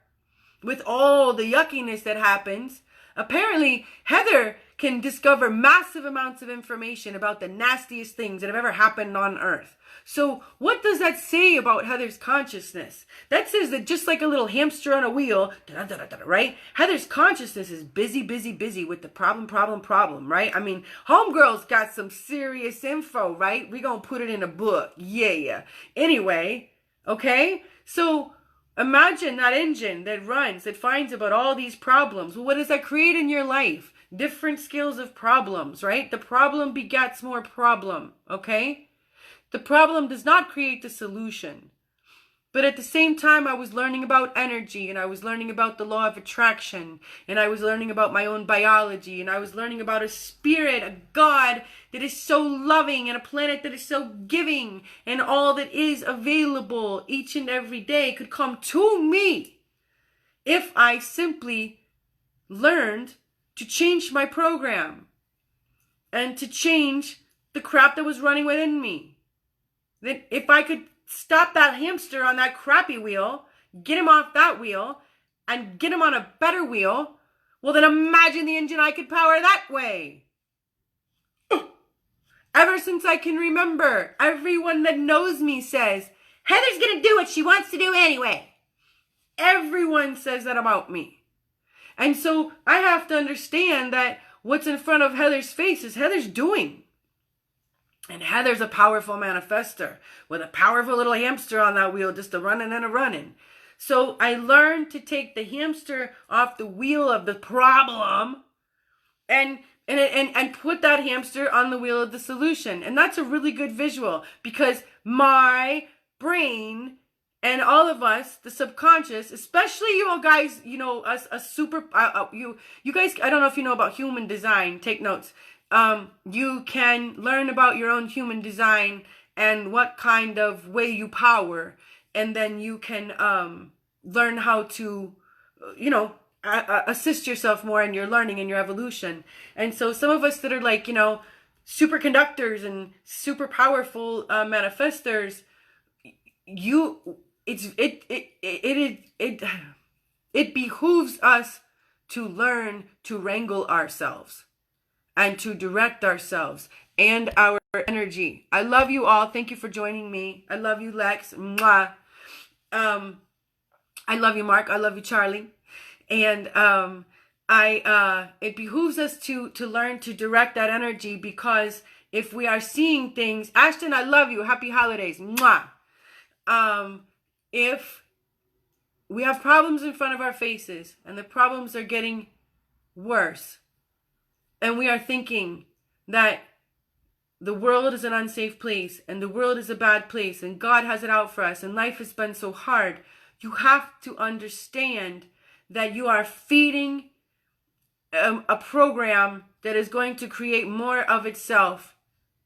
with all the yuckiness that happens, apparently Heather can discover massive amounts of information about the nastiest things that have ever happened on Earth. So what does that say about Heather's consciousness? That says that just like a little hamster on a wheel, right? Heather's consciousness is busy with the problem, right? I mean, homegirl's got some serious info, right? We gonna put it in a book. Yeah. Anyway, okay? So imagine that engine that runs, that finds about all these problems. Well, what does that create in your life? Different scales of problems, right? The problem begets more problem, okay? The problem does not create the solution. But at the same time, I was learning about energy, and I was learning about the law of attraction, and I was learning about my own biology, and I was learning about a spirit, a God that is so loving, and a planet that is so giving, and all that is available each and every day could come to me if I simply learned to change my program and to change the crap that was running within me. That if I could stop that hamster on that crappy wheel, get him off that wheel, and get him on a better wheel, well then imagine the engine I could power that way. Ever since I can remember, everyone that knows me says, Heather's gonna do what she wants to do anyway. Everyone says that about me. And so I have to understand that what's in front of Heather's face is Heather's doing. And Heather's a powerful manifester with a powerful little hamster on that wheel, just a running and a running. So I learned to take the hamster off the wheel of the problem and put that hamster on the wheel of the solution. And that's a really good visual, because my brain and all of us, the subconscious, especially you guys, you guys, I don't know if you know about human design, take notes. You can learn about your own human design and what kind of way you power, and then you can learn how to, assist yourself more in your learning and your evolution. And so some of us that are like, superconductors and super powerful it it behooves us to learn to wrangle ourselves and to direct ourselves and our energy. I love you all. Thank you for joining me. I love you, Lex. Mwah. I love you, Mark. I love you, Charlie. And it behooves us to learn to direct that energy, because if we are seeing things, Ashton, I love you. Happy holidays. Mwah. If we have problems in front of our faces and the problems are getting worse, and we are thinking that the world is an unsafe place and the world is a bad place and God has it out for us and life has been so hard, you have to understand that you are feeding a program that is going to create more of itself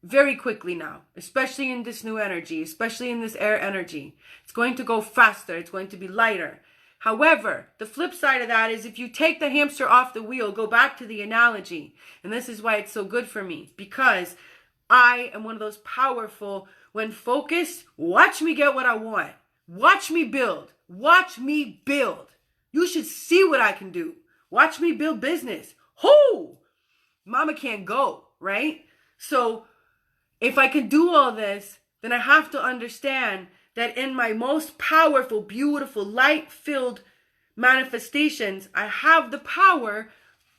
very quickly now, especially in this new energy, especially in this air energy. It's going to go faster. It's going to be lighter. However, the flip side of that is if you take the hamster off the wheel, go back to the analogy. And this is why it's so good for me, because I am one of those powerful, when focused, watch me get what I want. Watch me build. Watch me build. You should see what I can do. Watch me build business. Whoo! Mama can't go, right? So if I can do all this, then I have to understand that in my most powerful, beautiful, light-filled manifestations, I have the power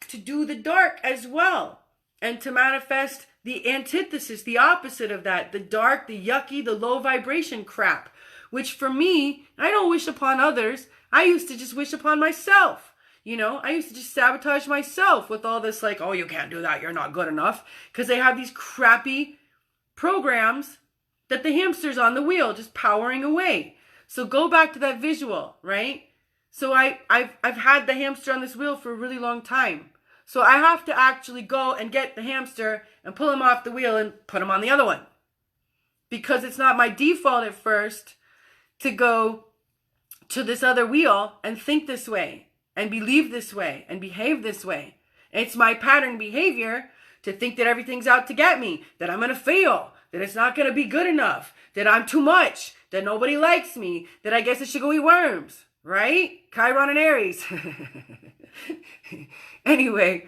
to do the dark as well, and to manifest the antithesis, the opposite of that, the dark, the yucky, the low vibration crap, which for me, I don't wish upon others. I used to just wish upon myself. You know, I used to just sabotage myself with all this like, oh, you can't do that, you're not good enough, because they have these crappy programs that the hamster's on the wheel just powering away. So go back to that visual, right? So I've had the hamster on this wheel for a really long time. So I have to actually go and get the hamster and pull him off the wheel and put him on the other one. Because it's not my default at first to go to this other wheel and think this way and believe this way and behave this way. It's my pattern behavior to think that everything's out to get me, that I'm going to fail, that it's not going to be good enough, that I'm too much, that nobody likes me, that I guess I should go eat worms, right? Chiron and Aries. Anyway,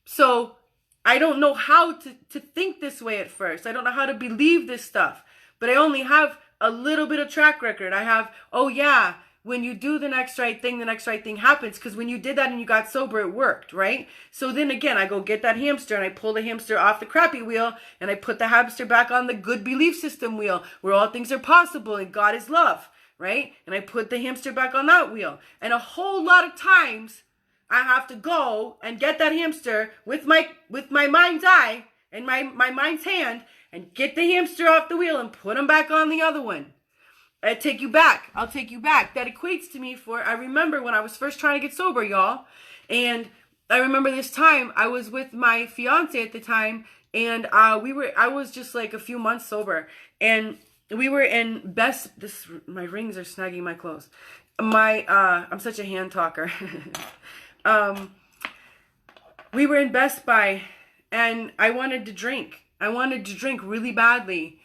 so I don't know how to think this way at first. I don't know how to believe this stuff, but I only have a little bit of track record. I have, oh yeah, when you do the next right thing, the next right thing happens. Because when you did that and you got sober, it worked, right? So then again, I go get that hamster and I pull the hamster off the crappy wheel and I put the hamster back on the good belief system wheel where all things are possible and God is love, right? And I put the hamster back on that wheel. And a whole lot of times I have to go and get that hamster with my mind's eye and my mind's hand and get the hamster off the wheel and put him back on the other one. I'll take you back. That equates to me for, I remember when I was first trying to get sober, y'all. And I remember this time I was with my fiance at the time, and I was just like a few months sober, and we were in my rings are snagging my clothes. I'm such a hand talker. We were in Best Buy and I wanted to drink. I wanted to drink really badly.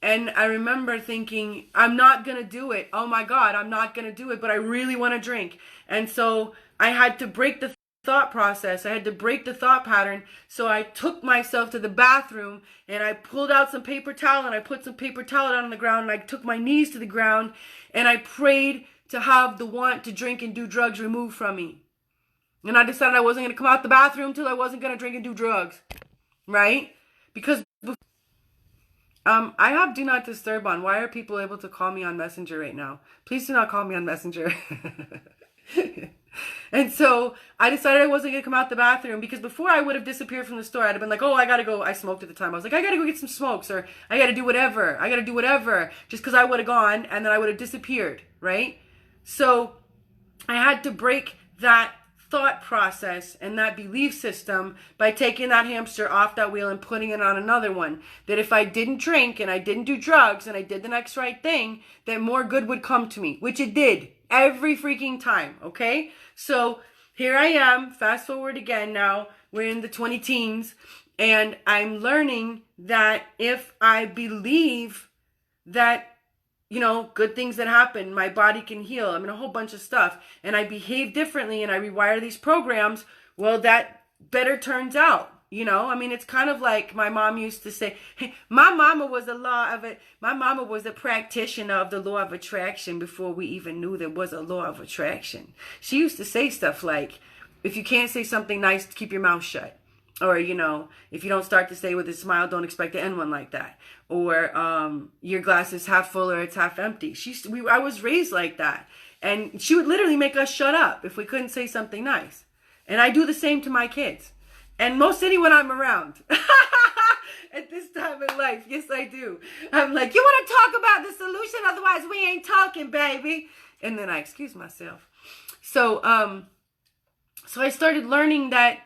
And I remember thinking, I'm not going to do it. Oh my God, I'm not going to do it, but I really want to drink. And so I had to break the thought process. I had to break the thought pattern. So I took myself to the bathroom and I pulled out some paper towel and I put some paper towel down on the ground and I took my knees to the ground and I prayed to have the want to drink and do drugs removed from me. And I decided I wasn't going to come out the bathroom till I wasn't going to drink and do drugs. Right? Because I have Do Not Disturb on. Why are people able to call me on Messenger right now? Please do not call me on Messenger. And so I decided I wasn't going to come out the bathroom because before I would have disappeared from the store, I'd have been like, oh, I got to go. I smoked at the time. I was like, I got to go get some smokes, or I got to do whatever. Just because I would have gone and then I would have disappeared, right? So I had to break that thought process and that belief system by taking that hamster off that wheel and putting it on another one. That if I didn't drink and I didn't do drugs and I did the next right thing, that more good would come to me, which it did every freaking time. Okay. So here I am, fast forward again. Now we're in the 20 teens and I'm learning that if I believe that good things that happen. My body can heal. I mean, a whole bunch of stuff. And I behave differently and I rewire these programs. Well, that better turns out. I mean, it's kind of like my mom used to say, hey, my mama was a practitioner of the law of attraction before we even knew there was a law of attraction. She used to say stuff like, if you can't say something nice, keep your mouth shut. Or, if you don't start to say with a smile, don't expect to end one like that. Or your glass is half full or it's half empty. I was raised like that. And she would literally make us shut up if we couldn't say something nice. And I do the same to my kids. And most anyone I'm around. At this time in life, yes, I do. I'm like, you want to talk about the solution? Otherwise, we ain't talking, baby. And then I excuse myself. So I started learning that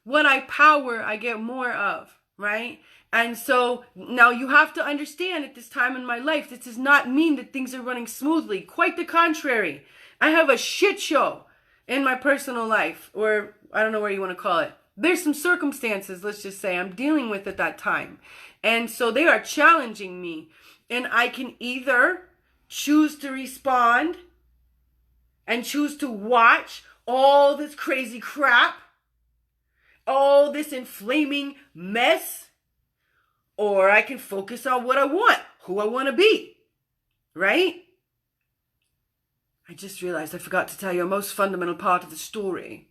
what I power, I get more of, right? And so now you have to understand at this time in my life, this does not mean that things are running smoothly. Quite the contrary. I have a shit show in my personal life, or I don't know what you want to call it. There's some circumstances, let's just say, I'm dealing with at that time. And so they are challenging me. And I can either choose to respond and choose to watch all this crazy crap, all this inflaming mess, or I can focus on what I want, who I want to be, right? I just realized I forgot to tell you a most fundamental part of the story.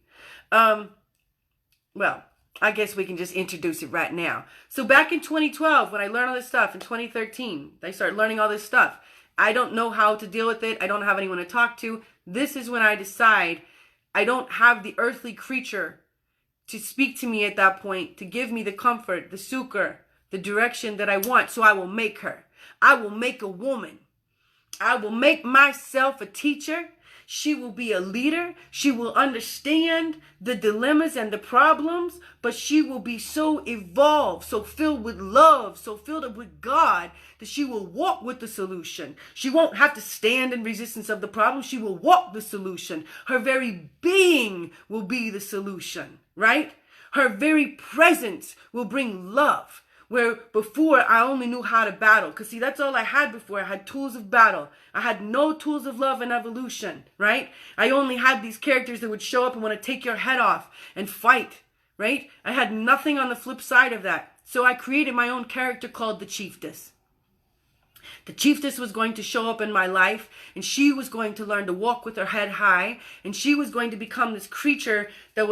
Well, I guess we can just introduce it right now. So back in 2012, when I learned all this stuff, in 2013, I started learning all this stuff. I don't know how to deal with it. I don't have anyone to talk to. This is when I decide I don't have the earthly creature to speak to me at that point, to give me the comfort, the succor, the direction that I want. So I will make her. I will make a woman. I will make myself a teacher. She will be a leader. She will understand the dilemmas and the problems, but she will be so evolved, so filled with love, so filled up with God that she will walk with the solution. She won't have to stand in resistance of the problem. She will walk the solution. Her very being will be the solution, right? Her very presence will bring love. Where before I only knew how to battle. Because see, that's all I had before. I had tools of battle. I had no tools of love and evolution, right? I only had these characters that would show up and want to take your head off and fight, right? I had nothing on the flip side of that. So I created my own character called the Chieftess. The Chieftess was going to show up in my life, and she was going to learn to walk with her head high, and she was going to become this creature that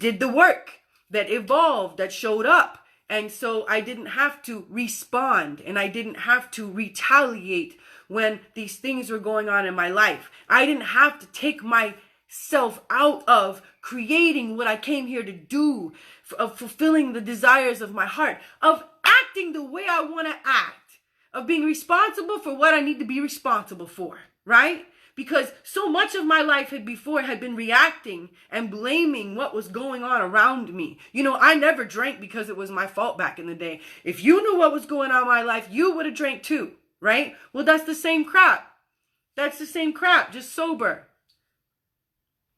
did the work, that evolved, that showed up. And so I didn't have to respond and I didn't have to retaliate when these things were going on in my life. I didn't have to take myself out of creating what I came here to do, of fulfilling the desires of my heart, of acting the way I want to act, of being responsible for what I need to be responsible for, right? Because so much of my life had been reacting and blaming what was going on around me. I never drank because it was my fault back in the day. If you knew what was going on in my life, you would have drank too, right? Well, that's the same crap. That's the same crap, just sober.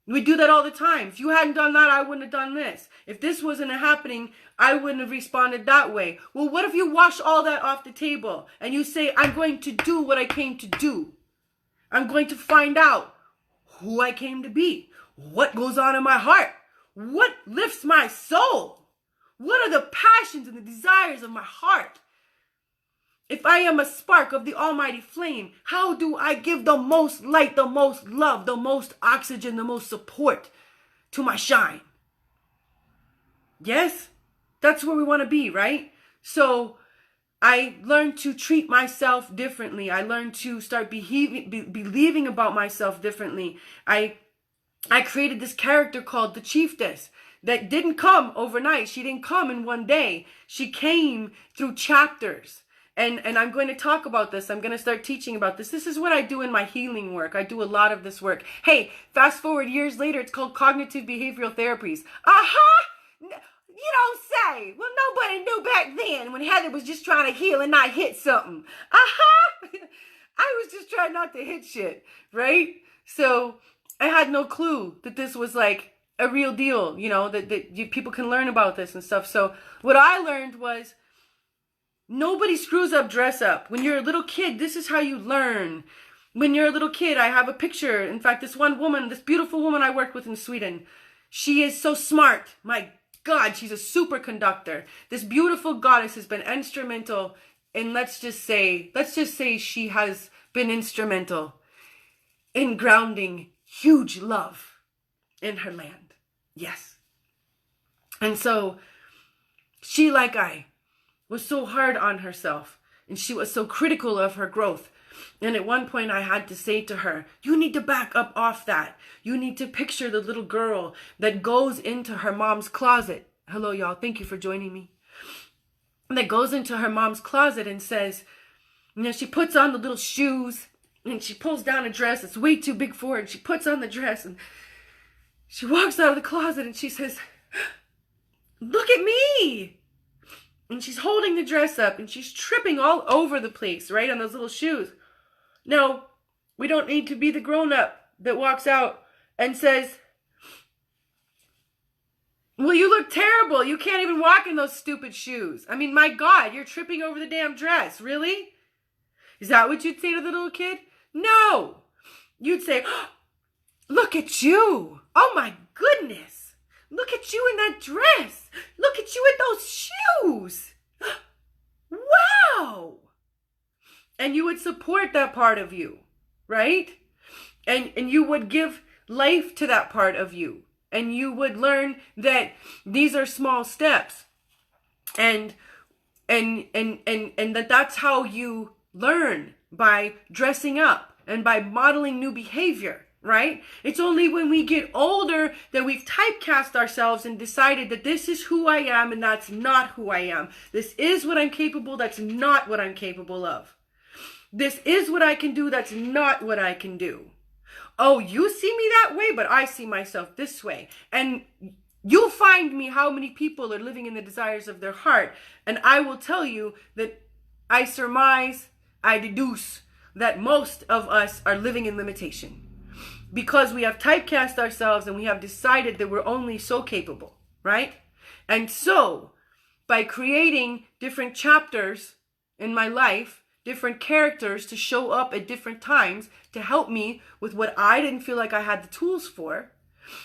We do that all the time. If you hadn't done that, I wouldn't have done this. If this wasn't happening, I wouldn't have responded that way. Well, what if you wash all that off the table and you say, I'm going to do what I came to do? I'm going to find out who I came to be, what goes on in my heart, what lifts my soul, what are the passions and the desires of my heart. If I am a spark of the almighty flame, how do I give the most light, the most love, the most oxygen, the most support to my shine? Yes, that's where we want to be, right? So I learned to treat myself differently. I learned to start believing about myself differently. I created this character called the Chieftess that didn't come overnight. She didn't come in one day. She came through chapters. And I'm going to talk about this. I'm going to start teaching about this. This is what I do in my healing work. I do a lot of this work. Hey, fast forward years later, it's called cognitive behavioral therapies. You don't say. Well, nobody knew back then when Heather was just trying to heal and not hit something. I was just trying not to hit shit, right? So I had no clue that this was like a real deal, that people can learn about this and stuff. So what I learned was Nobody screws up dress up. When you're a little kid, this is how you learn. When you're a little kid, I have a picture. In fact, this one woman, this beautiful woman I worked with in Sweden, she is so smart. My God, she's a superconductor. This beautiful goddess has been instrumental in, let's just say she has been instrumental in grounding huge love in her land. Yes. And so she, like I, was so hard on herself, and she was so critical of her growth. And at one point I had to say to her, you need to back up off that. You need to picture the little girl that goes into her mom's closet. Hello, y'all. Thank you for joining me. That goes into her mom's closet and says, she puts on the little shoes and she pulls down a dress that's way too big for her. And she puts on the dress and she walks out of the closet and she says, look at me. And she's holding the dress up and she's tripping all over the place, right, on those little shoes. No, we don't need to be the grown-up that walks out and says, well, you look terrible. You can't even walk in those stupid shoes. I mean, my God, you're tripping over the damn dress. Really? Is that what you'd say to the little kid? No. You'd say, oh, look at you. Oh, my goodness. Look at you in that dress. Look at you in those shoes. Wow. And you would support that part of you, right? And you would give life to that part of you. And you would learn that these are small steps. And that's how you learn, by dressing up and by modeling new behavior, right? It's only when we get older that we've typecast ourselves and decided that this is who I am and that's not who I am. This is what I'm capable, that's not what I'm capable of. This is what I can do, that's not what I can do. Oh, you see me that way, but I see myself this way. And you'll find me how many people are living in the desires of their heart. And I will tell you that I surmise, I deduce that most of us are living in limitation. Because we have typecast ourselves and we have decided that we're only so capable, right? And so, by creating different chapters in my life, different characters to show up at different times to help me with what I didn't feel like I had the tools for,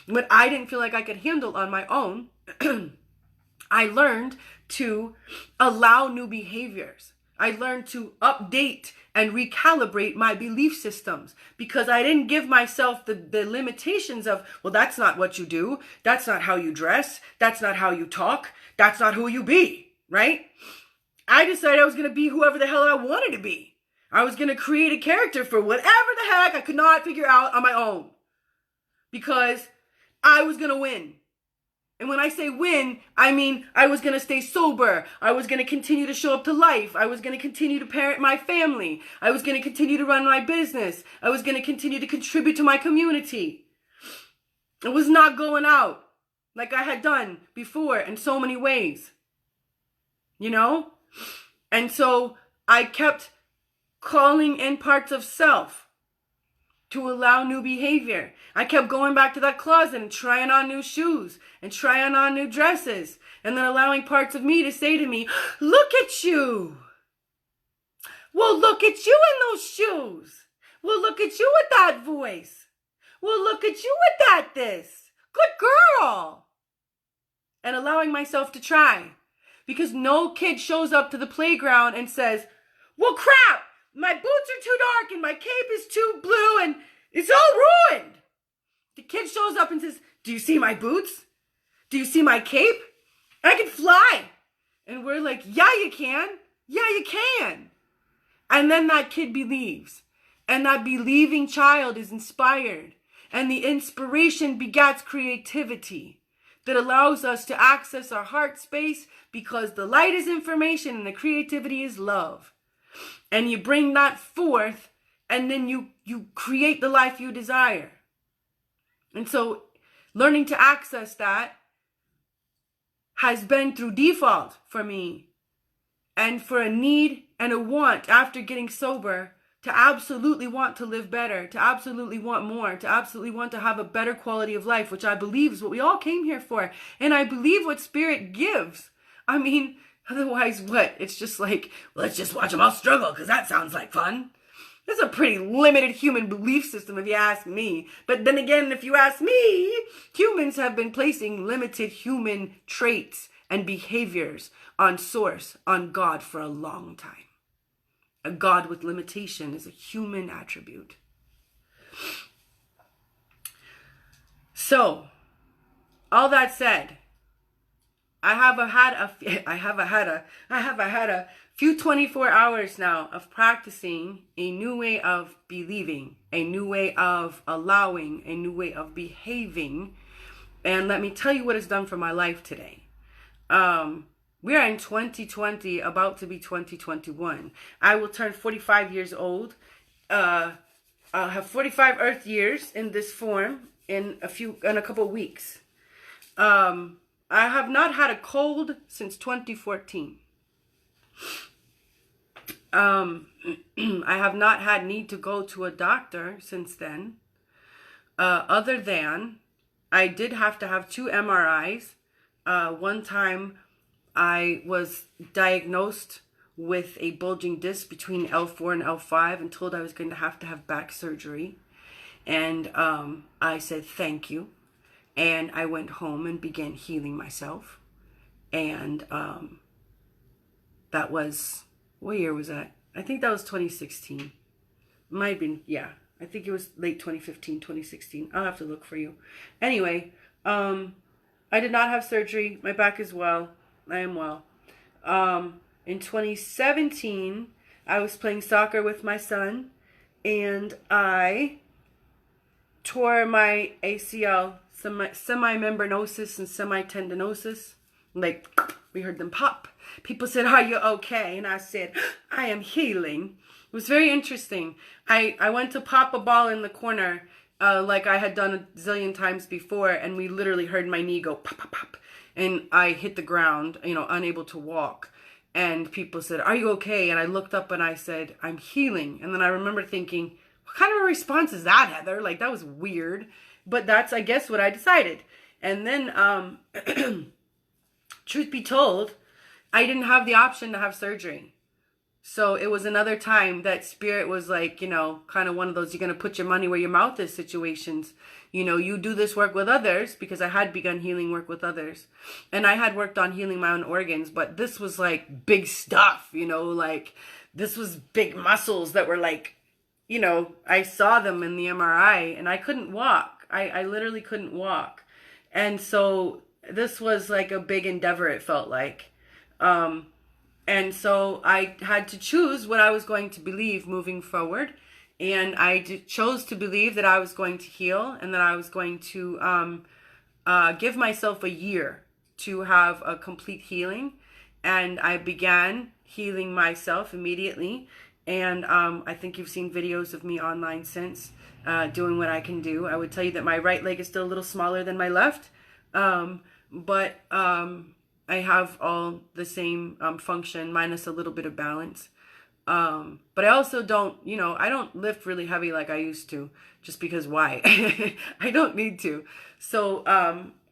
what I didn't feel like I could handle on my own, I learned to allow new behaviors. I learned to update and recalibrate my belief systems because I didn't give myself the limitations of, well, that's not what you do. That's not how you dress. That's not how you talk. That's not who you be, right? I decided I was going to be whoever the hell I wanted to be. I was going to create a character for whatever the heck I could not figure out on my own. Because I was going to win. And when I say win, I mean I was going to stay sober. I was going to continue to show up to life. I was going to continue to parent my family. I was going to continue to run my business. I was going to continue to contribute to my community. I was not going out like I had done before in so many ways. You know? And so I kept calling in parts of self to allow new behavior. I kept going back to that closet and trying on new shoes and trying on new dresses and then allowing parts of me to say to me, look at you. Well, look at you in those shoes. Well, look at you with that voice. Well, look at you with that this. Good girl. And allowing myself to try. Because no kid shows up to the playground and says, well, crap, my boots are too dark and my cape is too blue and it's all ruined. The kid shows up and says, do you see my boots? Do you see my cape? I can fly. And we're like, yeah, you can. Yeah, you can. And then that kid believes. And that believing child is inspired. And the inspiration begets creativity that allows us to access our heart space because the light is information and the creativity is love. And you bring that forth and then you create the life you desire. And so learning to access that has been through default for me. And for a need and a want after getting sober to absolutely want to live better, to absolutely want more, to absolutely want to have a better quality of life, which I believe is what we all came here for. And I believe what Spirit gives. I mean, Otherwise, what? It's just like, let's just watch them all struggle because that sounds like fun. That's a pretty limited human belief system if you ask me. But then again, if you ask me, humans have been placing limited human traits and behaviors on source, on God for a long time. A God with limitation is a human attribute. So, all that said, I have had a few 24 hours now of practicing a new way of believing, a new way of allowing, a new way of behaving. And let me tell you what it's done for my life today. We are in 2020, about to be 2021. I will turn 45 years old. I'll have 45 Earth years in this form in a couple of weeks. I have not had a cold since 2014. I have not had need to go to a doctor since then. Other than I did have to have 2 MRIs. One time I was diagnosed with a bulging disc between L4 and L5 and told I was going to have back surgery. And I said thank you. And I went home and began healing myself. And that was, what year was that? I think that was 2016. Might have been, yeah. I think it was late 2015, 2016. I'll have to look for you. Anyway, I did not have surgery. My back is well. I am well. In 2017, I was playing soccer with my son, and I tore my ACL, semi-membranosus and semi-tendinosus. Like, we heard them pop. People said, "Are you okay?" And I said, "I am healing." It was very interesting. I went to pop a ball in the corner like I had done a zillion times before, and we literally heard my knee go pop, pop, pop. And I hit the ground, unable to walk. And people said, "Are you okay?" And I looked up and I said, "I'm healing." And then I remember thinking, what kind of a response is that, Heather? Like, that was weird. But that's, I guess, what I decided. And then, truth be told, I didn't have the option to have surgery. So it was another time that spirit was like, kind of one of those, you're going to put your money where your mouth is situations. You do this work with others, because I had begun healing work with others. And I had worked on healing my own organs, but this was like big stuff, like this was big muscles that were like, I saw them in the MRI and I couldn't walk. I literally couldn't walk. And so this was like a big endeavor, it felt like. And so I had to choose what I was going to believe moving forward. And I chose to believe that I was going to heal and that I was going to give myself a year to have a complete healing. And I began healing myself immediately. And I think you've seen videos of me online since doing what I can do. I would tell you that my right leg is still a little smaller than my left. But I have all the same function minus a little bit of balance. But I also don't, I don't lift really heavy like I used to, just because why? I don't need to. So,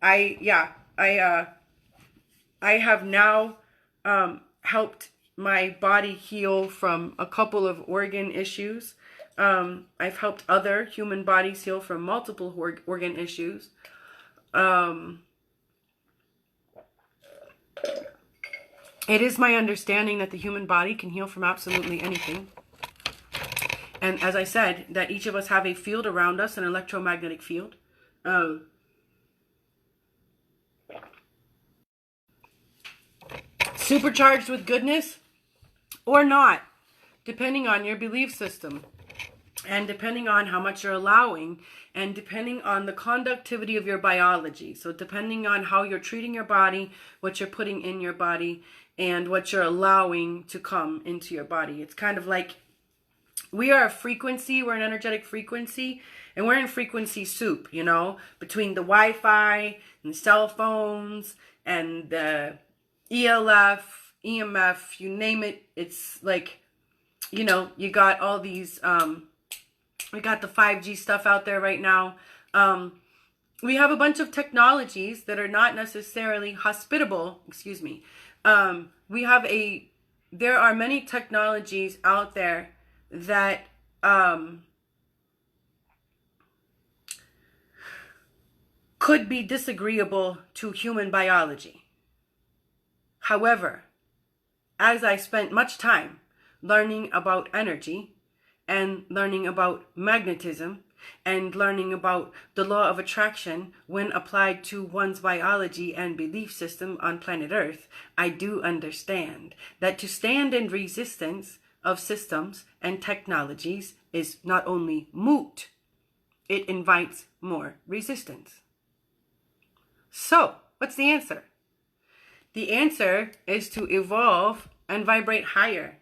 I have now, helped my body heal from a couple of organ issues. I've helped other human bodies heal from multiple organ issues. It is my understanding that the human body can heal from absolutely anything. And as I said, that each of us have a field around us, an electromagnetic field. Supercharged with goodness or not, depending on your belief system. And depending on how much you're allowing, and depending on the conductivity of your biology. So depending on how you're treating your body, what you're putting in your body, and what you're allowing to come into your body. It's kind of like we are a frequency, we're an energetic frequency, and we're in frequency soup, between the Wi-Fi and the cell phones and the ELF, EMF, you name it. It's like, you got all these, we got the 5G stuff out there right now. We have a bunch of technologies that are not necessarily hospitable, there are many technologies out there that could be disagreeable to human biology. However, as I spent much time learning about energy and learning about magnetism and learning about the law of attraction when applied to one's biology and belief system on planet Earth, I do understand that to stand in resistance of systems and technologies is not only moot, it invites more resistance. So, what's the answer? The answer is to evolve and vibrate higher.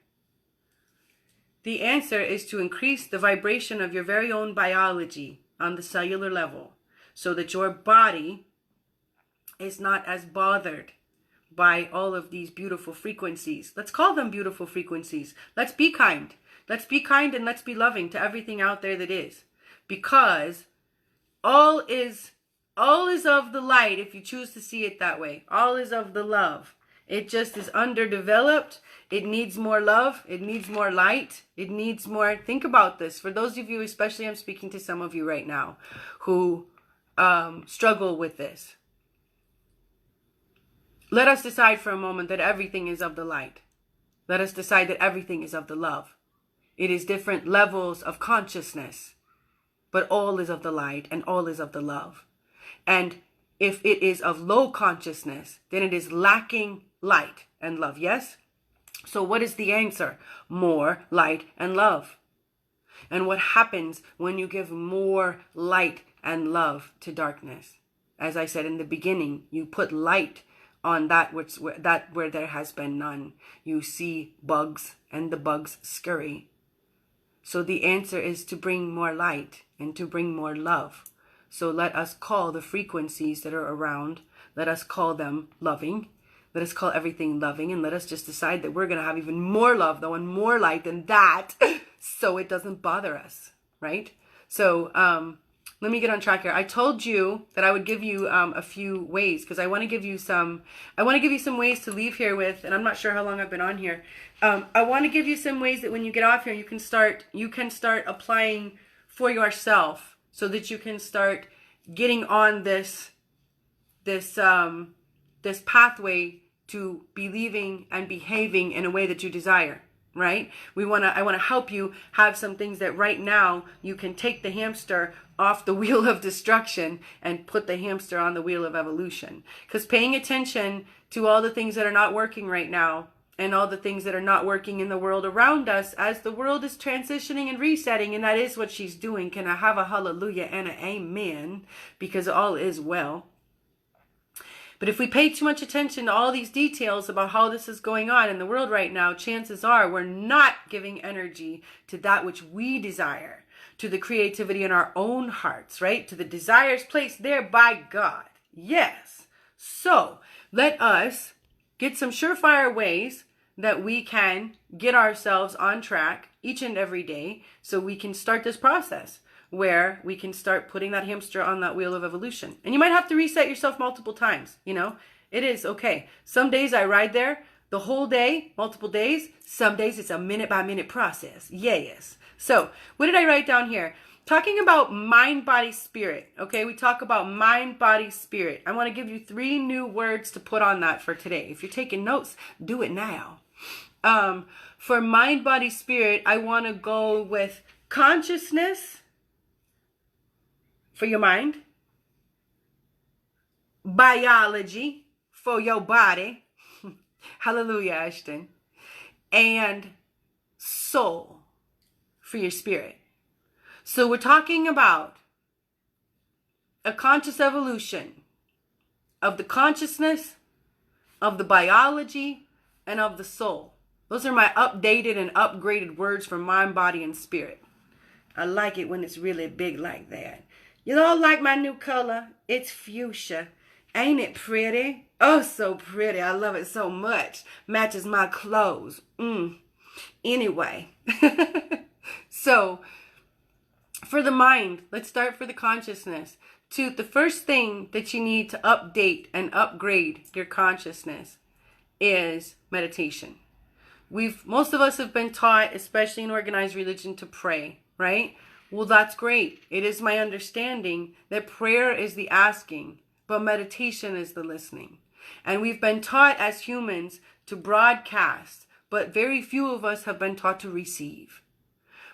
The answer is to increase the vibration of your very own biology on the cellular level so that your body is not as bothered by all of these beautiful frequencies. Let's call them beautiful frequencies. Let's be kind. Let's be kind and let's be loving to everything out there that is. Because all is of the light, if you choose to see it that way. All is of the love. It just is underdeveloped. It needs more love. It needs more light. It needs more. Think about this. For those of you, especially I'm speaking to some of you right now who struggle with this. Let us decide for a moment that everything is of the light. Let us decide that everything is of the love. It is different levels of consciousness, but all is of the light and all is of the love. And if it is of low consciousness, then it is lacking light and love. Yes? So what is the answer? More light and love. And what happens when you give more light and love to darkness? As I said in the beginning, you put light on that where there has been none. You see bugs and the bugs scurry. So the answer is to bring more light and to bring more love. So let us call the frequencies that are around, let us call them loving. Let us call everything loving, and let us just decide that we're going to have even more love, though, and more light than that, so it doesn't bother us, right? So let me get on track here. I told you that I would give you a few ways, because I want to give you some ways to leave here with, and I'm not sure how long I've been on here. I want to give you some ways that when you get off here, you can start applying for yourself, so that you can start getting on this pathway to believing and behaving in a way that you desire, right? I want to help you have some things that right now you can take the hamster off the wheel of destruction and put the hamster on the wheel of evolution. Because paying attention to all the things that are not working right now and all the things that are not working in the world around us as the world is transitioning and resetting, and that is what she's doing. Can I have a hallelujah and an amen? Because all is well. But if we pay too much attention to all these details about how this is going on in the world right now, chances are we're not giving energy to that which we desire, to the creativity in our own hearts, right? To the desires placed there by God. Yes. So let us get some surefire ways that we can get ourselves on track each and every day so we can start this process where we can start putting that hamster on that wheel of evolution. And you might have to reset yourself multiple times, you know. It is okay. Some days I ride there the whole day, multiple days. Some days it's a minute by minute process. Yes. So what did I write down here? Talking about mind, body, spirit. Okay, we talk about mind, body, spirit. I want to give you 3 new words to put on that for today. If you're taking notes, do it now. For mind, body, spirit, I want to go with consciousness for your mind, biology for your body, hallelujah, Ashton, and soul for your spirit. So we're talking about a conscious evolution of the consciousness, of the biology, and of the soul. Those are my updated and upgraded words for mind, body, and spirit. I like it when it's really big like that. You don't like my new color? It's fuchsia. Ain't it pretty? Oh, so pretty. I love it so much. Matches my clothes. Anyway. So, for the mind, let's start for the consciousness. The first thing that you need to update and upgrade your consciousness is meditation. Most of us have been taught, especially in organized religion, to pray, right? Well, that's great. It is my understanding that prayer is the asking, but meditation is the listening. And we've been taught as humans to broadcast, but very few of us have been taught to receive.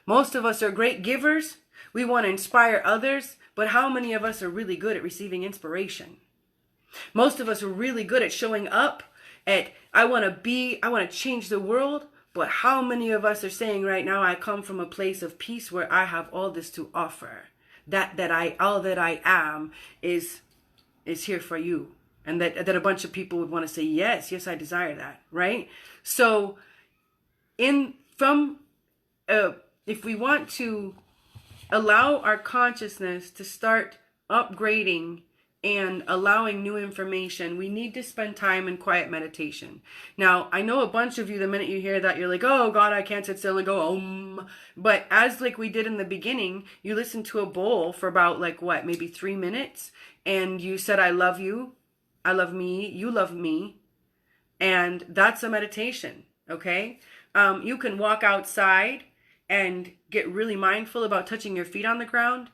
Most of us are great givers. We want to inspire others, but how many of us are really good at receiving inspiration? Most of us are really good at showing up, I want to change the world, but how many of us are saying right now, I come from a place of peace where I have all this to offer. All that I am is here for you. And that a bunch of people would want to say, yes, I desire that, right? So if we want to allow our consciousness to start upgrading and allowing new information, we need to spend time in quiet meditation. Now, I know a bunch of you, the minute you hear that, you're like, oh God, I can't sit still and go, Om. But as like we did in the beginning, you listen to a bowl for about maybe 3 minutes. And you said, I love you. I love me. You love me. And that's a meditation. Okay. You can walk outside and get really mindful about touching your feet on the ground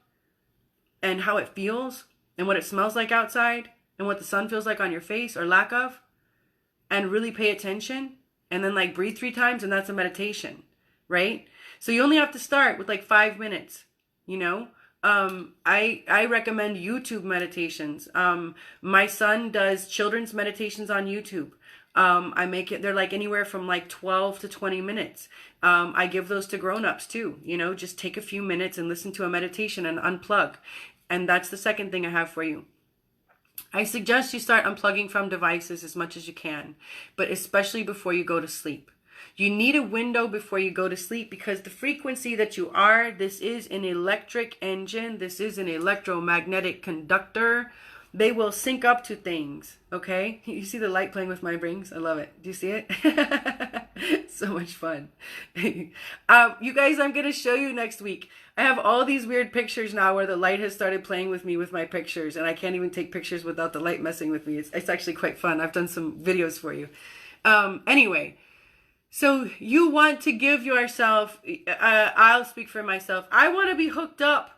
and how it feels and what it smells like outside and what the sun feels like on your face or lack of, and really pay attention and then breathe 3 times, and that's a meditation, right? So you only have to start with 5 minutes, you know? I recommend YouTube meditations. My son does children's meditations on YouTube. They're anywhere from 12 to 20 minutes. I give those to grown-ups too, just take a few minutes and listen to a meditation and unplug. And that's the second thing I have for you. I suggest you start unplugging from devices as much as you can, but especially before you go to sleep. You need a window before you go to sleep, because the frequency that you are, this is an electric engine. This is an electromagnetic conductor. They will sync up to things, okay? You see the light playing with my rings? I love it. Do you see it? So much fun. You guys, I'm going to show you next week. I have all these weird pictures now where the light has started playing with me with my pictures, and I can't even take pictures without the light messing with me. It's actually quite fun. I've done some videos for you. Anyway, so you want to give yourself, I'll speak for myself. I want to be hooked up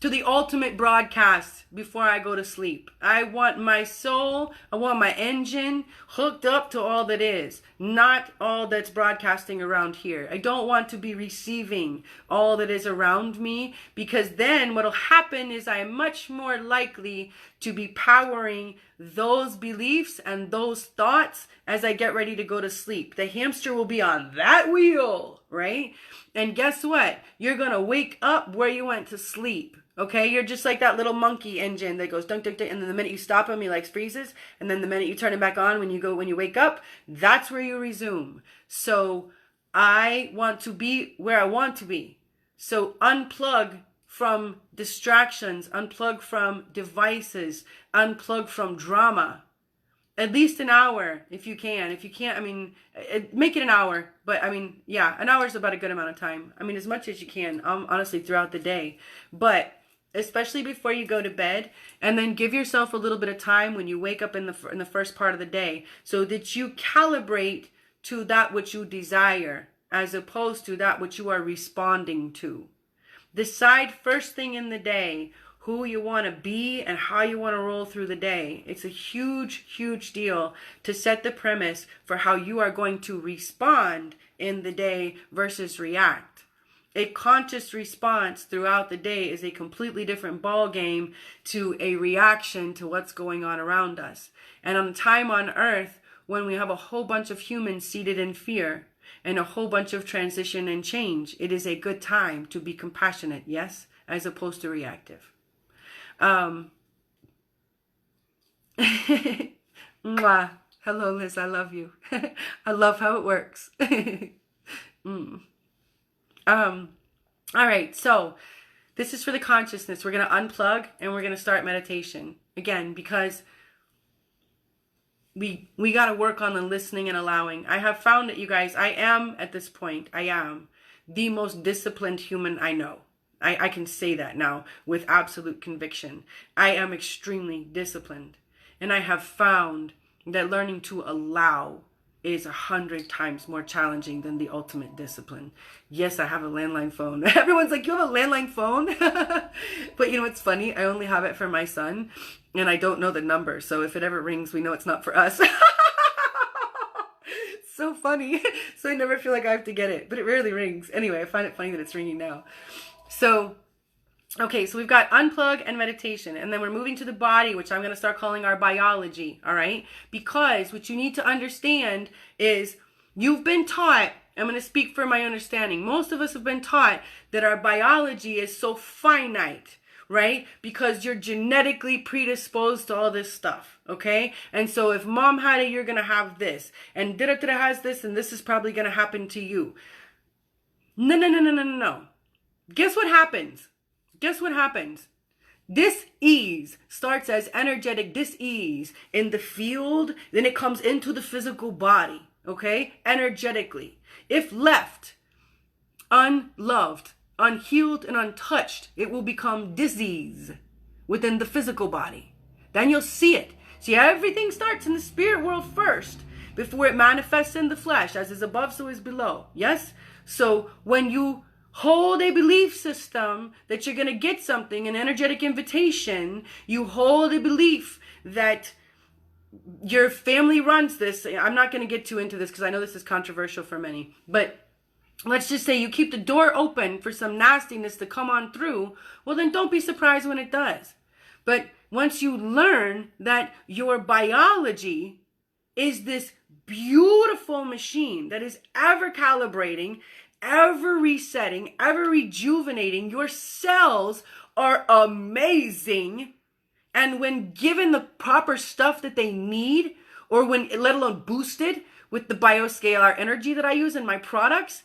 to the ultimate broadcast before I go to sleep. I want my soul, I want my engine hooked up to all that is, not all that's broadcasting around here. I don't want to be receiving all that is around me, because then what'll happen is I am much more likely to be powering those beliefs and those thoughts as I get ready to go to sleep. The hamster will be on that wheel, right? And guess what? You're going to wake up where you went to sleep. Okay, you're just like that little monkey engine that goes dunk, dunk, dunk, and then the minute you stop him, he freezes, and then the minute you turn him back on, when you wake up, that's where you resume. So I want to be where I want to be. So unplug from distractions, unplug from devices, unplug from drama. At least an hour if you can. If you can't, make it an hour. But an hour is about a good amount of time. As much as you can, honestly, throughout the day. But especially before you go to bed, and then give yourself a little bit of time when you wake up in the first part of the day, so that you calibrate to that which you desire as opposed to that which you are responding to. Decide first thing in the day who you want to be and how you want to roll through the day. It's a huge, huge deal to set the premise for how you are going to respond in the day versus react. A conscious response throughout the day is a completely different ball game to a reaction to what's going on around us. And on time on earth, when we have a whole bunch of humans seated in fear and a whole bunch of transition and change, it is a good time to be compassionate, yes, as opposed to reactive. Mwah. Hello, Liz. I love you. I love how it works. All right. So this is for the consciousness. We're going to unplug and we're going to start meditation again, because we got to work on the listening and allowing. I have found that, you guys, I am the most disciplined human I know. I can say that now with absolute conviction. I am extremely disciplined. And I have found that learning to allow is 100 times more challenging than the ultimate discipline. Yes, I have a landline phone. Everyone's like, you have a landline phone? But you know what's funny? I only have it for my son, and I don't know the number. So if it ever rings, we know it's not for us. So funny. So I never feel like I have to get it, but it rarely rings. Anyway, I find it funny that it's ringing now. So, okay, so we've got unplug and meditation, and then we're moving to the body, which I'm going to start calling our biology, all right? Because what you need to understand is you've been taught, I'm going to speak for my understanding, most of us have been taught that our biology is so finite, right? Because you're genetically predisposed to all this stuff, okay? And so if mom had it, you're going to have this. And da-da-da-da has this, and this is probably going to happen to you. No, no, no, no, no, no, no. Guess what happens? Guess what happens? Dis-ease starts as energetic dis-ease in the field, then it comes into the physical body, okay? Energetically. If left unloved, unhealed, and untouched, it will become disease within the physical body. Then you'll see it. See, everything starts in the spirit world first before it manifests in the flesh. As is above, so is below. Yes? So when you hold a belief system that you're going to get something, an energetic invitation, you hold a belief that your family runs this. I'm not going to get too into this because I know this is controversial for many, but let's just say you keep the door open for some nastiness to come on through. Well, then don't be surprised when it does. But once you learn that your biology is this beautiful machine that is ever calibrating, ever resetting, ever rejuvenating, your cells are amazing. And when given the proper stuff that they need, or when, let alone boosted with the bioscalar energy that I use in my products,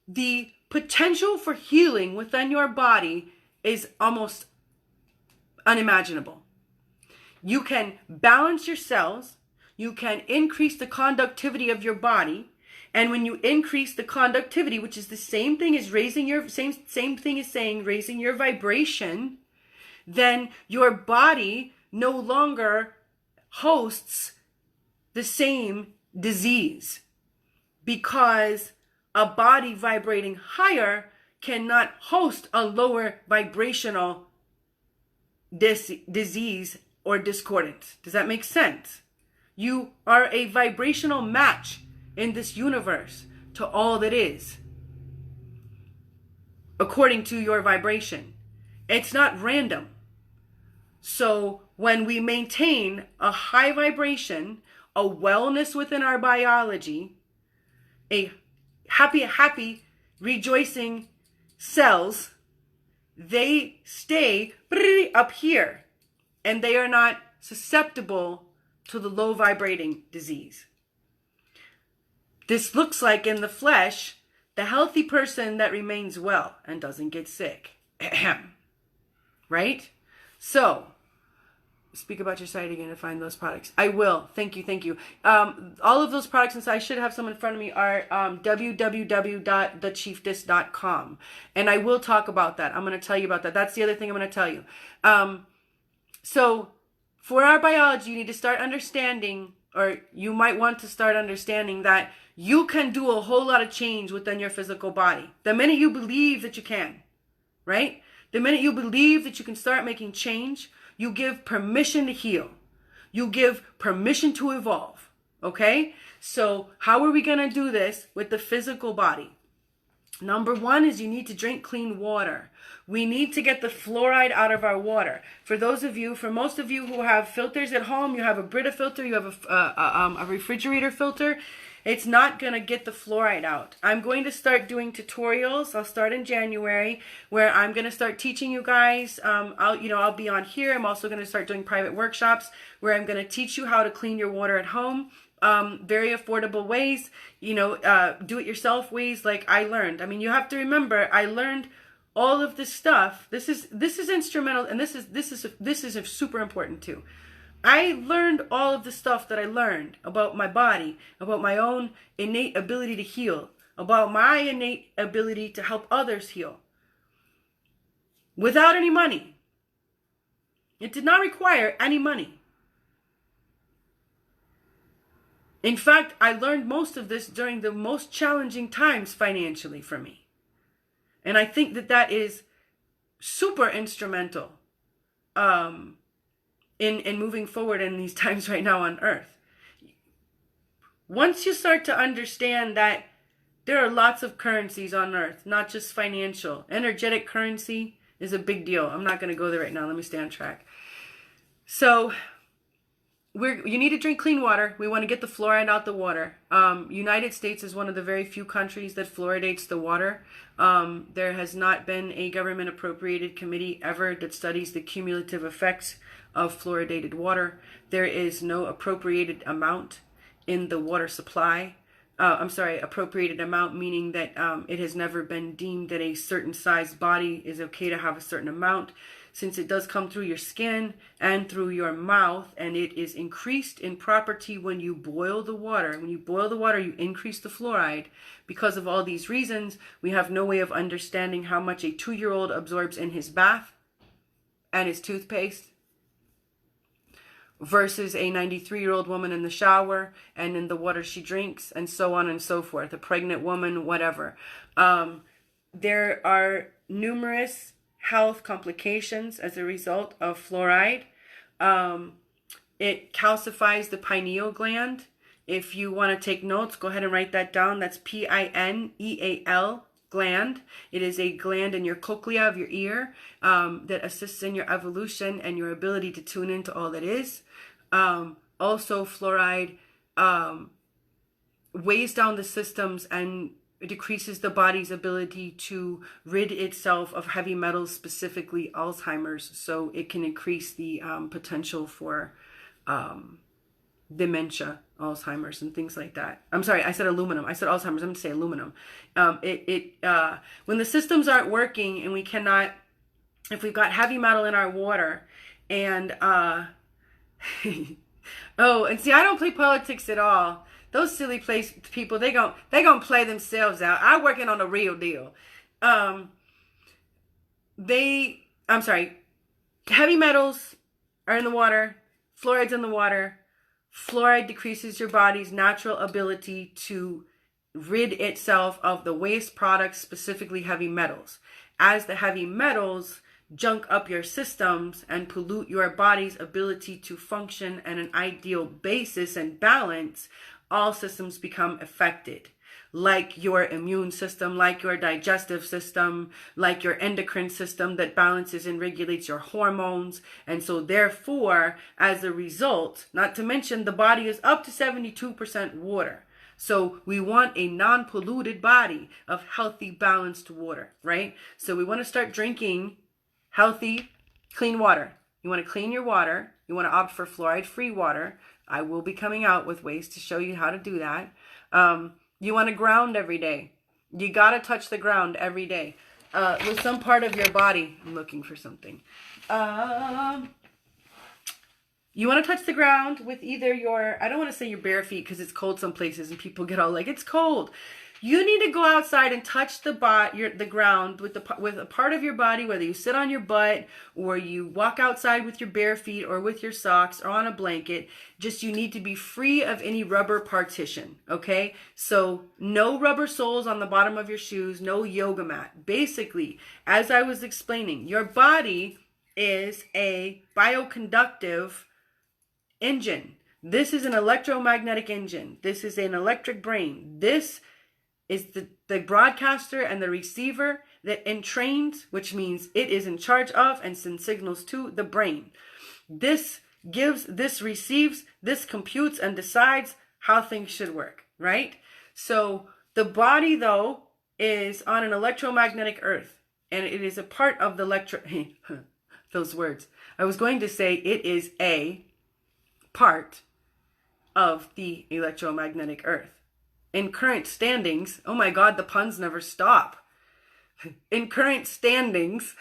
the potential for healing within your body is almost unimaginable. You can balance your cells. You can increase the conductivity of your body. And when you increase the conductivity, which is the same thing as raising your, same thing as saying raising your vibration, then your body no longer hosts the same disease, because a body vibrating higher cannot host a lower vibrational disease or discordance. Does that make sense? You are a vibrational match in this universe to all that is, according to your vibration. It's not random. So when we maintain a high vibration, a wellness within our biology, a happy, rejoicing cells, they stay up here, and they are not susceptible to the low vibrating disease. This looks like in the flesh, the healthy person that remains well and doesn't get sick. Right? So, speak about your site again to find those products. I will. Thank you. All of those products, since I should have some in front of me, are www.thechieftess.com. And I will talk about that. I'm going to tell you about that. That's the other thing I'm going to tell you. So, for our biology, you need to start understanding, or you might want to start understanding that you can do a whole lot of change within your physical body. The minute you believe that you can, right? The minute you believe that you can start making change, you give permission to heal. You give permission to evolve, okay? So how are we going to do this with the physical body? Number one is you need to drink clean water. We need to get the fluoride out of our water. For most of you who have filters at home, you have a Brita filter, you have a refrigerator filter, it's not going to get the fluoride out. I'm going to start doing tutorials. I'll start in January, where I'm going to start teaching you guys. I'll be on here. I'm also going to start doing private workshops where I'm going to teach you how to clean your water at home. Very affordable ways, do-it-yourself ways like I learned. I mean, you have to remember, I learned all of this stuff. This is instrumental, and this is super important too. I learned all of the stuff that I learned about my body, about my own innate ability to heal, about my innate ability to help others heal, without any money. It did not require any money. In fact, I learned most of this during the most challenging times financially for me. And I think that that is super instrumental in moving forward in these times right now on Earth. Once you start to understand that there are lots of currencies on Earth, not just financial. Energetic currency is a big deal. I'm not going to go there right now. Let me stay on track. So you need to drink clean water. We want to get the fluoride out the water. United States is one of the very few countries that fluoridates the water. There has not been a government appropriated committee ever that studies the cumulative effects of fluoridated water. There is no appropriated amount in the water supply. Appropriated amount, meaning that it has never been deemed that a certain size body is okay to have a certain amount. Since it does come through your skin and through your mouth, and it is increased in property when you boil the water. When you boil the water, you increase the fluoride. Because of all these reasons, we have no way of understanding how much a 2-year-old absorbs in his bath and his toothpaste versus a 93-year-old woman in the shower and in the water she drinks, and so on and so forth. A pregnant woman, whatever. There are numerous health complications as a result of fluoride. It calcifies the pineal gland. If you want to take notes, go ahead and write that down. That's Pineal gland. It is a gland in your cochlea of your ear that assists in your evolution and your ability to tune into all that is. Also, fluoride weighs down the systems and decreases the body's ability to rid itself of heavy metals, specifically Alzheimer's, so it can increase the potential for dementia, Alzheimer's, and things like that. I'm sorry, I said aluminum. I said Alzheimer's. I'm going to say aluminum. When the systems aren't working and we cannot, if we've got heavy metal in our water, and oh, and see, I don't play politics at all. Those silly people, they gonna play themselves out. I'm working on the real deal. I'm sorry, heavy metals are in the water, fluoride's in the water. Fluoride decreases your body's natural ability to rid itself of the waste products, specifically heavy metals. As the heavy metals junk up your systems and pollute your body's ability to function at an ideal basis and balance, all systems become affected, like your immune system, like your digestive system, like your endocrine system that balances and regulates your hormones. And so therefore, as a result, not to mention the body is up to 72% water. So we want a non-polluted body of healthy, balanced water, right? So we want to start drinking healthy, clean water. You want to clean your water. You want to opt for fluoride-free water. I will be coming out with ways to show you how to do that. You want to ground every day. You got to touch the ground every day. With some part of your body. I'm looking for something. You want to touch the ground with either your, I don't want to say your bare feet because it's cold some places and people get all like, it's cold. You need to go outside and touch the ground with a part of your body, whether you sit on your butt or you walk outside with your bare feet or with your socks or on a blanket. Just you need to be free of any rubber partition, okay? So no rubber soles on the bottom of your shoes, no yoga mat. Basically, as I was explaining, your body is a bioconductive engine. This is an electromagnetic engine. This is an electric brain. This is the broadcaster and the receiver that entrains, which means it is in charge of and sends signals to the brain. This gives, this receives, this computes and decides how things should work, right? So the body, though, is on an electromagnetic earth, and it is a part of the those words. I was going to say it is a part of the electromagnetic earth. In current standings, oh my God, the puns never stop. In current standings,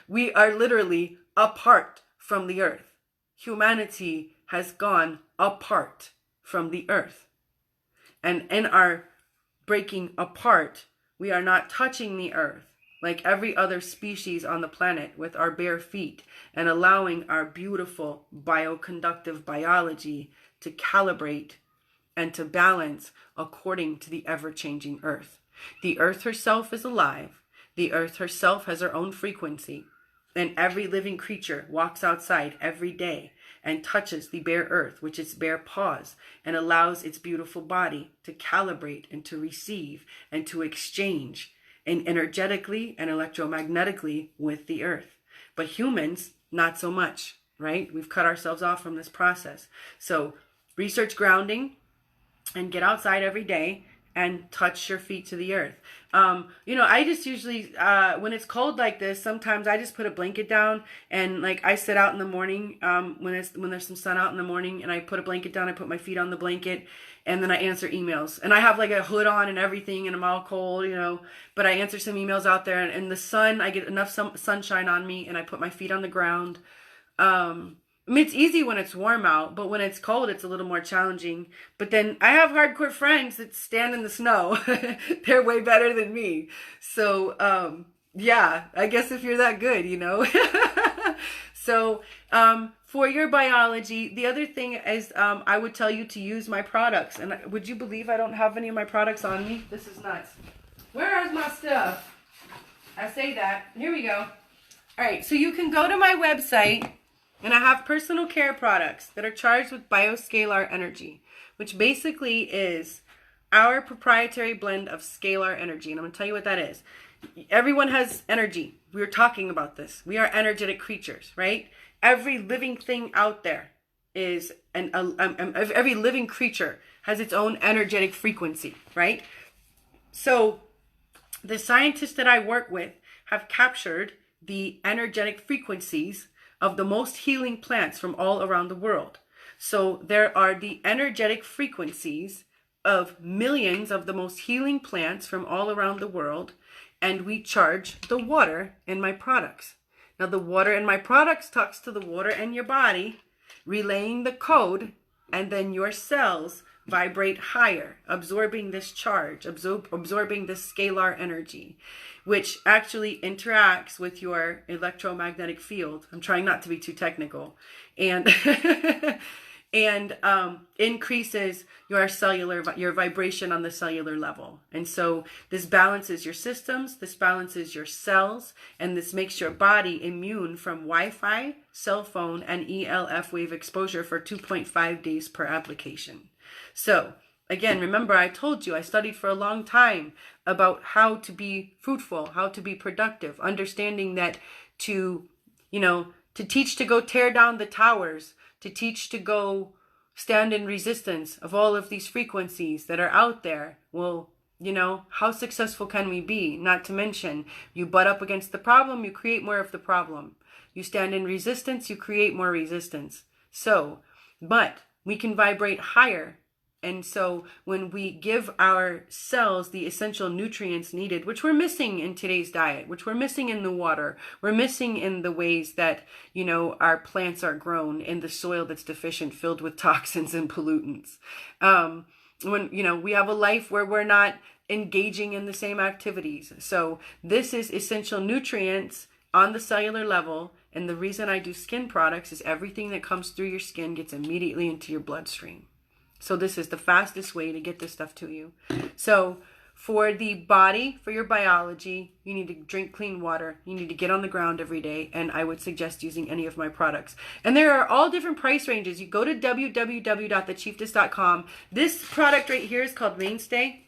we are literally apart from the earth. Humanity has gone apart from the earth. And in our breaking apart, we are not touching the earth like every other species on the planet with our bare feet and allowing our beautiful bioconductive biology to calibrate and to balance according to the ever-changing earth. The earth herself is alive. The earth herself has her own frequency. And every living creature walks outside every day and touches the bare earth with its bare paws and allows its beautiful body to calibrate and to receive and to exchange and energetically and electromagnetically with the earth. But humans, not so much, right? We've cut ourselves off from this process. So research grounding and get outside every day and touch your feet to the earth. I just usually, when it's cold like this, sometimes I just put a blanket down and like I sit out in the morning, when there's some sun out in the morning, and I put a blanket down, I put my feet on the blanket, and then I answer emails. And I have like a hood on and everything, and I'm all cold, but I answer some emails out there, and the sun, I get enough sunshine on me, and I put my feet on the ground. It's easy when it's warm out, but when it's cold, it's a little more challenging. But then I have hardcore friends that stand in the snow. They're way better than me. So, I guess if you're that good, So, for your biology, the other thing is, I would tell you to use my products. And would you believe I don't have any of my products on me? This is nuts. Where is my stuff? I say that. Here we go. All right. So you can go to my website. And I have personal care products that are charged with bioscalar energy, which basically is our proprietary blend of scalar energy. And I'm going to tell you what that is. Everyone has energy. We were talking about this. We are energetic creatures, right? Every living thing out there is, every living creature has its own energetic frequency, right? So the scientists that I work with have captured the energetic frequencies of the most healing plants from all around the world. So there are the energetic frequencies of millions of the most healing plants from all around the world, and we charge the water in my products. Now the water in my products talks to the water in your body, relaying the code, and then your cells vibrate higher, absorbing this charge, absorbing this scalar energy, which actually interacts with your electromagnetic field. I'm trying not to be too technical, and increases your vibration on the cellular level. And so this balances your systems, this balances your cells, and this makes your body immune from Wi-Fi, cell phone, and ELF wave exposure for 2.5 days per application. So again, remember I told you I studied for a long time about how to be fruitful, how to be productive, understanding that to teach to go tear down the towers, to teach to go stand in resistance of all of these frequencies that are out there. Well, how successful can we be? Not to mention, you butt up against the problem, you create more of the problem. You stand in resistance, you create more resistance. So, but we can vibrate higher. And so when we give our cells the essential nutrients needed, which we're missing in today's diet, which we're missing in the water, we're missing in the ways that, our plants are grown in the soil that's deficient, filled with toxins and pollutants. When, we have a life where we're not engaging in the same activities. So this is essential nutrients on the cellular level. And the reason I do skin products is everything that comes through your skin gets immediately into your bloodstream. So this is the fastest way to get this stuff to you. So for the body, for your biology, you need to drink clean water. You need to get on the ground every day. And I would suggest using any of my products. And there are all different price ranges. You go to www.thechieftess.com. This product right here is called Mainstay.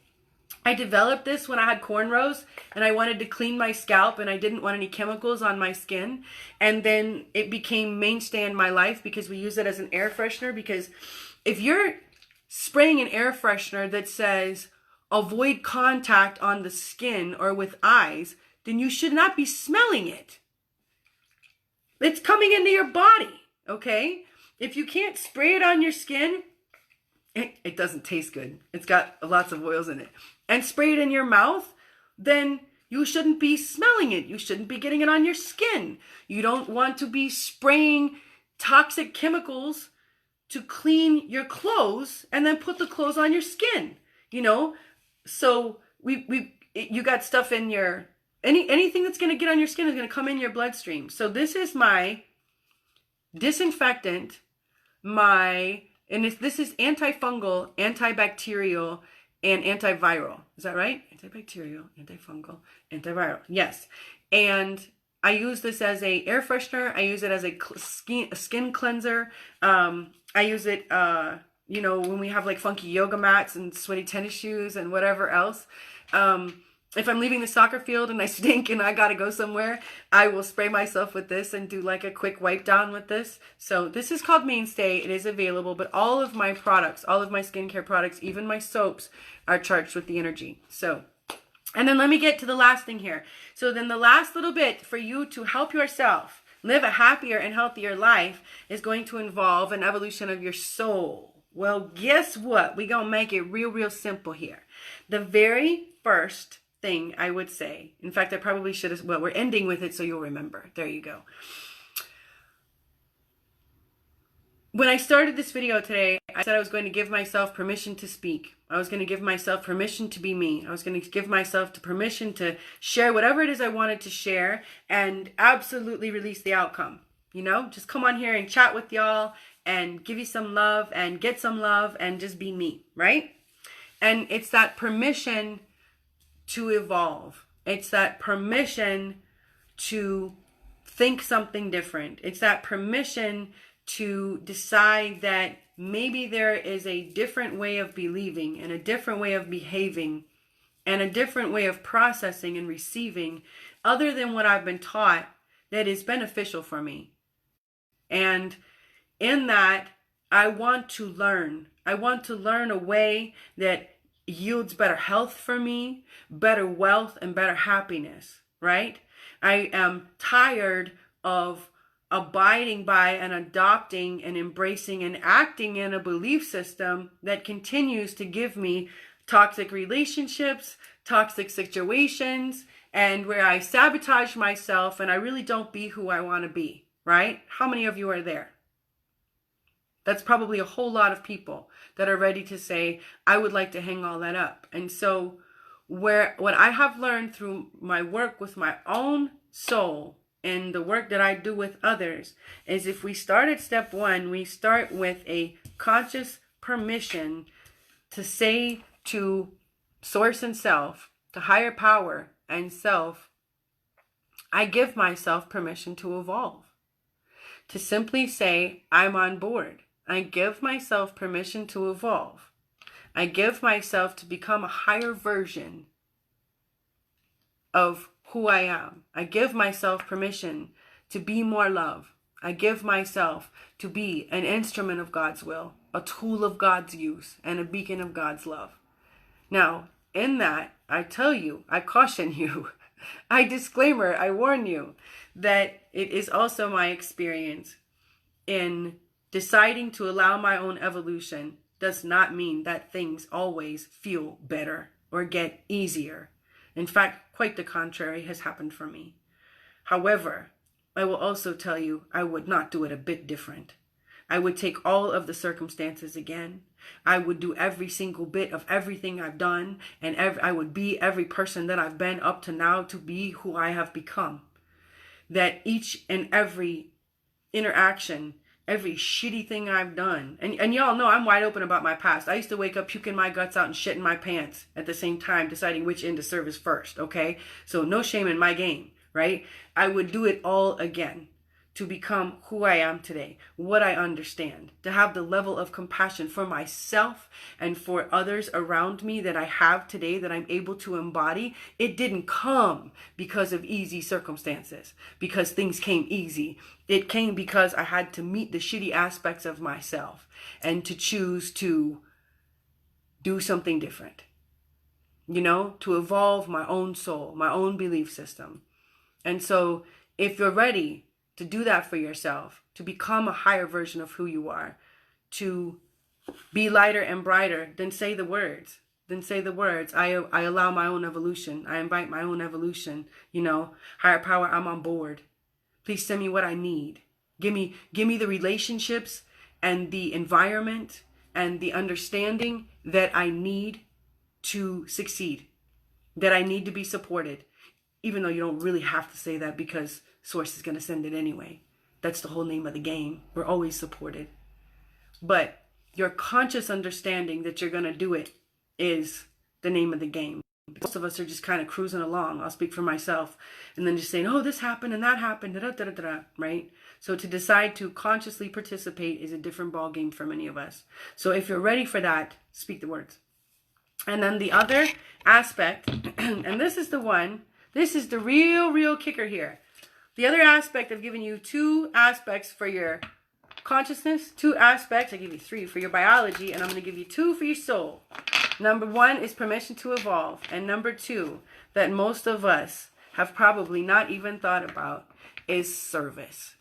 I developed this when I had cornrows and I wanted to clean my scalp and I didn't want any chemicals on my skin. And then it became Mainstay in my life because we use it as an air freshener. Because if you're spraying an air freshener that says avoid contact on the skin or with eyes, then you should not be smelling it. It's coming into your body, okay? If you can't spray it on your skin, it doesn't taste good. It's got lots of oils in it. And spray it in your mouth, then you shouldn't be smelling it. You shouldn't be getting it on your skin. You don't want to be spraying toxic chemicals to clean your clothes and then put the clothes on your skin, So you got stuff in your, anything that's going to get on your skin is going to come in your bloodstream. So this is my disinfectant, my And this is antifungal, antibacterial, and antiviral. Is that right? Antibacterial, antifungal, antiviral. Yes. And I use this as a air freshener. I use it as a skin cleanser. I use it, you know, when we have like funky yoga mats and sweaty tennis shoes and whatever else. If I'm leaving the soccer field and I stink and I gotta go somewhere, I will spray myself with this and do like a quick wipe down with this. So this is called Mainstay. It is available, but all of my products, all of my skincare products, even my soaps, are charged with the energy. So, and then let me get to the last thing here. So then the last little bit for you to help yourself live a happier and healthier life is going to involve an evolution of your soul. Well, guess what? We're going to make it real simple here. The very first thing I would say, in fact, I probably should have, well, we're ending with it so you'll remember. There you go. When I started this video today, I said I was going to give myself permission to speak. I was going to give myself permission to be me. I was going to give myself permission to share whatever it is I wanted to share and absolutely release the outcome. You know, just come on here and chat with y'all and give you some love and get some love and just be me, right? And it's that permission to evolve. It's that permission to think something different. It's that permission to decide that maybe there is a different way of believing and a different way of behaving and a different way of processing and receiving other than what I've been taught that is beneficial for me. And in that, I want to learn. I want to learn a way that yields better health for me, better wealth, and better happiness, right? I am tired of abiding by and adopting and embracing and acting in a belief system that continues to give me toxic relationships, toxic situations, and where I sabotage myself and I really don't be who I want to be, right? How many of you are there? That's probably a whole lot of people that are ready to say, I would like to hang all that up. And so what I have learned through my work with my own soul and the work that I do with others is if we start at step one, we start with a conscious permission to say to source and self, to higher power and self, I give myself permission to evolve. To simply say, I'm on board. I give myself permission to evolve. I give myself to become a higher version of who I am. I give myself permission to be more love. I give myself to be an instrument of God's will, a tool of God's use, and a beacon of God's love. Now, in that, I tell you, I caution you, I disclaimer, I warn you that it is also my experience in deciding to allow my own evolution does not mean that things always feel better or get easier. In fact, quite the contrary has happened for me. However, I will also tell you I would not do it a bit different. I would take all of the circumstances again. I would do every single bit of everything I've done, and I would be every person that I've been up to now to be who I have become. That each and every interaction, every shitty thing I've done. And y'all know I'm wide open about my past. I used to wake up puking my guts out and shitting my pants at the same time, deciding which end to service first, okay? So no shame in my game, right? I would do it all again to become who I am today, what I understand, to have the level of compassion for myself and for others around me that I have today that I'm able to embody. It didn't come because of easy circumstances, because things came easy. It came because I had to meet the shitty aspects of myself and to choose to do something different, you know, to evolve my own soul, my own belief system. And so if you're ready to do that for yourself, to become a higher version of who you are, to be lighter and brighter, then say the words. Then say the words. I allow my own evolution. I invite my own evolution. You know, higher power, I'm on board. Please send me what I need. Give me the relationships and the environment and the understanding that I need to succeed, that I need to be supported, even though you don't really have to say that because Source is going to send it anyway. That's the whole name of the game. We're always supported. But your conscious understanding that you're going to do it is the name of the game. Most of us are just kind of cruising along. I'll speak for myself. And then just saying, oh, this happened and that happened, da, da, da, da, da, right? So to decide to consciously participate is a different ball game for many of us. So if you're ready for that, speak the words. And then the other aspect, and this is the one, this is the real kicker here. The other aspect, I've given you 2 aspects for your consciousness, 2 aspects, I give you 3 for your biology, and I'm going to give you 2 for your soul. Number 1 is permission to evolve. And number 2, that most of us have probably not even thought about, is service.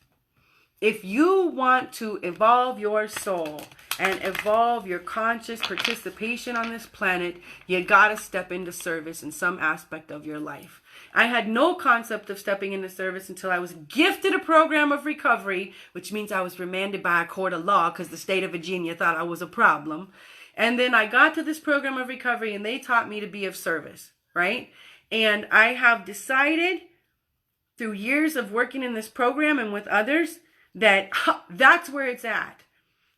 If you want to evolve your soul and evolve your conscious participation on this planet, you gotta step into service in some aspect of your life. I had no concept of stepping into service until I was gifted a program of recovery, which means I was remanded by a court of law because the state of Virginia thought I was a problem. And then I got to this program of recovery and they taught me to be of service, right? And I have decided through years of working in this program and with others that that's where it's at.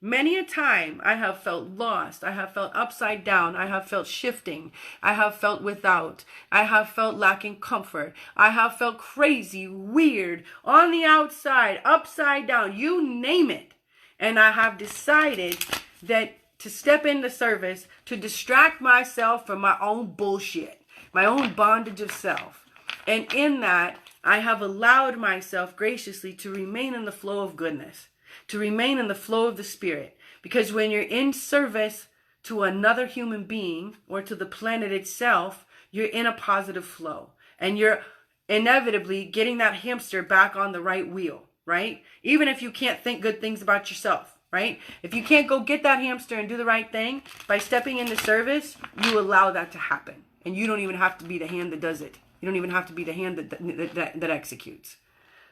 Many a time I have felt lost. I have felt upside down. I have felt shifting. I have felt without. I have felt lacking comfort. I have felt crazy, weird, on the outside, upside down, you name it. And I have decided that to step into service, to distract myself from my own bullshit, my own bondage of self. And in that, I have allowed myself graciously to remain in the flow of goodness, to remain in the flow of the Spirit. Because when you're in service to another human being or to the planet itself, you're in a positive flow. And you're inevitably getting that hamster back on the right wheel, right? Even if you can't think good things about yourself. Right? If you can't go get that hamster and do the right thing, by stepping into service, you allow that to happen. And you don't even have to be the hand that does it. You don't even have to be the hand that executes.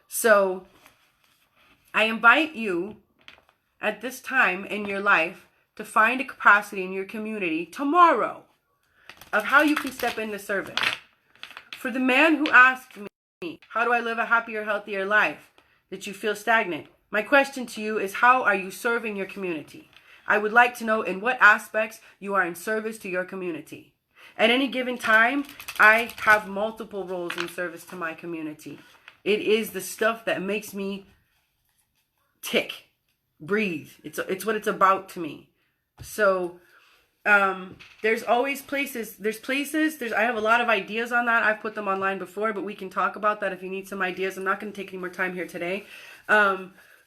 So I invite you at this time in your life to find a capacity in your community tomorrow of how you can step into service. For the man who asked me, how do I live a happier, healthier life, that you feel stagnant? My question to you is, how are you serving your community? I would like to know in what aspects you are in service to your community. At any given time, I have multiple roles in service to my community. It is the stuff that makes me tick, breathe. It's what it's about to me. So there's always places. I have a lot of ideas on that. I've put them online before, but we can talk about that if you need some ideas. I'm not going to take any more time here today.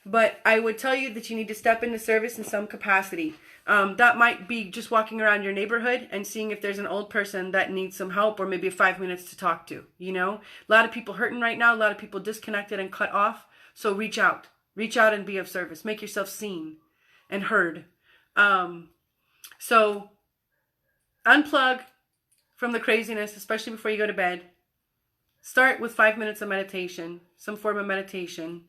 But I would tell you that you need to step into service in some capacity. That might be just walking around your neighborhood and seeing if there's an old person that needs some help or maybe 5 minutes to talk to, you know. A lot of people hurting right now, a lot of people disconnected and cut off. So reach out and be of service. Make yourself seen and heard. So unplug from the craziness, especially before you go to bed. Start with 5 minutes of meditation, some form of meditation.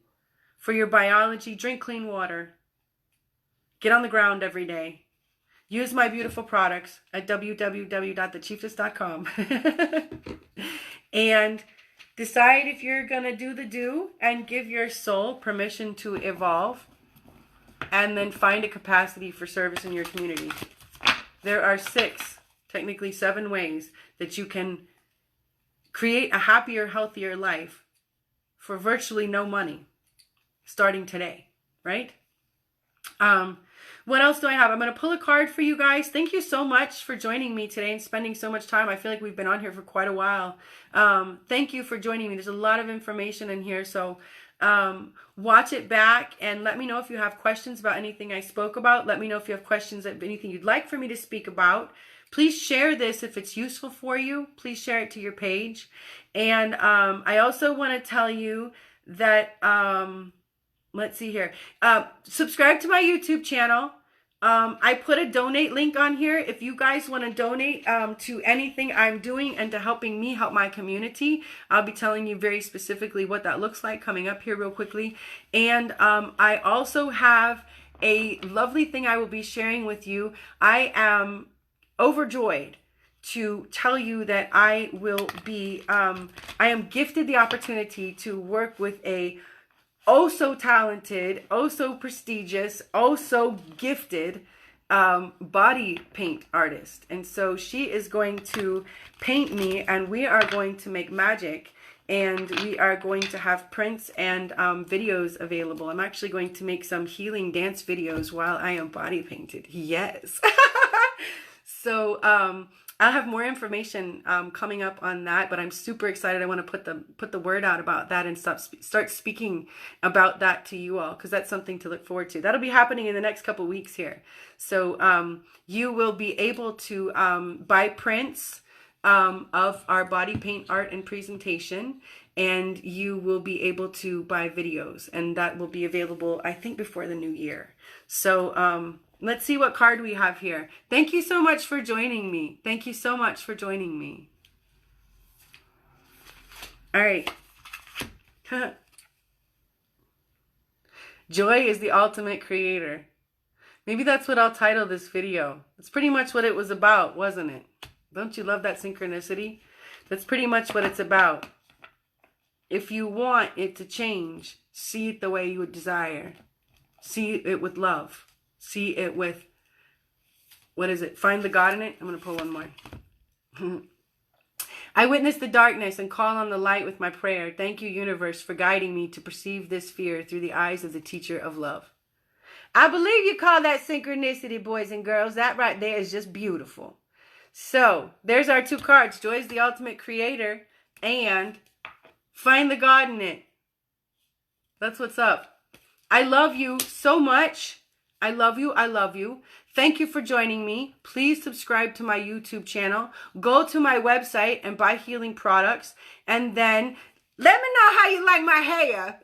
For your biology, drink clean water. Get on the ground every day. Use my beautiful products at www.thechieftess.com. And decide if you're going to do the do and give your soul permission to evolve. And then find a capacity for service in your community. There are 6, technically 7 ways that you can create a happier, healthier life for virtually no money. Starting today, right? What else do I have? I'm going to pull a card for you guys. Thank you so much for joining me today and spending so much time. I feel like we've been on here for quite a while. Thank you for joining me. There's a lot of information in here, so watch it back and let me know if you have questions about anything I spoke about. Let me know if you have questions of anything you'd like for me to speak about. Please share this if it's useful for you. Please share it to your page. And I also want to tell you that... let's see here. Subscribe to my YouTube channel. I put a donate link on here. If you guys want to donate to anything I'm doing and to helping me help my community, I'll be telling you very specifically what that looks like coming up here real quickly. And I also have a lovely thing I will be sharing with you. I am overjoyed to tell you that I will be, I am gifted the opportunity to work with a oh so talented, oh so prestigious, oh so gifted body paint artist. And so she is going to paint me, and we are going to make magic, and we are going to have prints and videos available. I'm actually going to make some healing dance videos while I am body painted. Yes. So I'll have more information coming up on that, but I'm super excited. I want to put the word out about that and start speaking about that to you all, because that's something to look forward to. That'll be happening in the next couple weeks here. So you will be able to buy prints of our body paint art and presentation, and you will be able to buy videos, and that will be available, I think, before the new year. So let's see what card we have here. Thank you so much for joining me. Thank you so much for joining me. All right. Joy is the ultimate creator. Maybe that's what I'll title this video. That's pretty much what it was about, wasn't it? Don't you love that synchronicity? That's pretty much what it's about. If you want it to change, see it the way you would desire. See it with love. See it with, what is it? Find the God in it. I'm going to pull one more. I witness the darkness and call on the light with my prayer. Thank you, universe, for guiding me to perceive this fear through the eyes of the teacher of love. I believe you call that synchronicity, boys and girls. That right there is just beautiful. So there's our two cards. Joy is the ultimate creator, and find the God in it. That's what's up. I love you so much. I love you. I love you. Thank you for joining me. Please subscribe to my YouTube channel. Go to my website and buy healing products. And then let me know how you like my hair.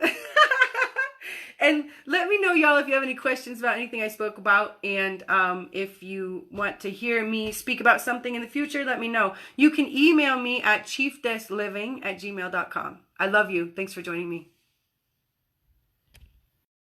And let me know, y'all, if you have any questions about anything I spoke about. And if you want to hear me speak about something in the future, let me know. You can email me at chieftessliving@gmail.com. I love you. Thanks for joining me.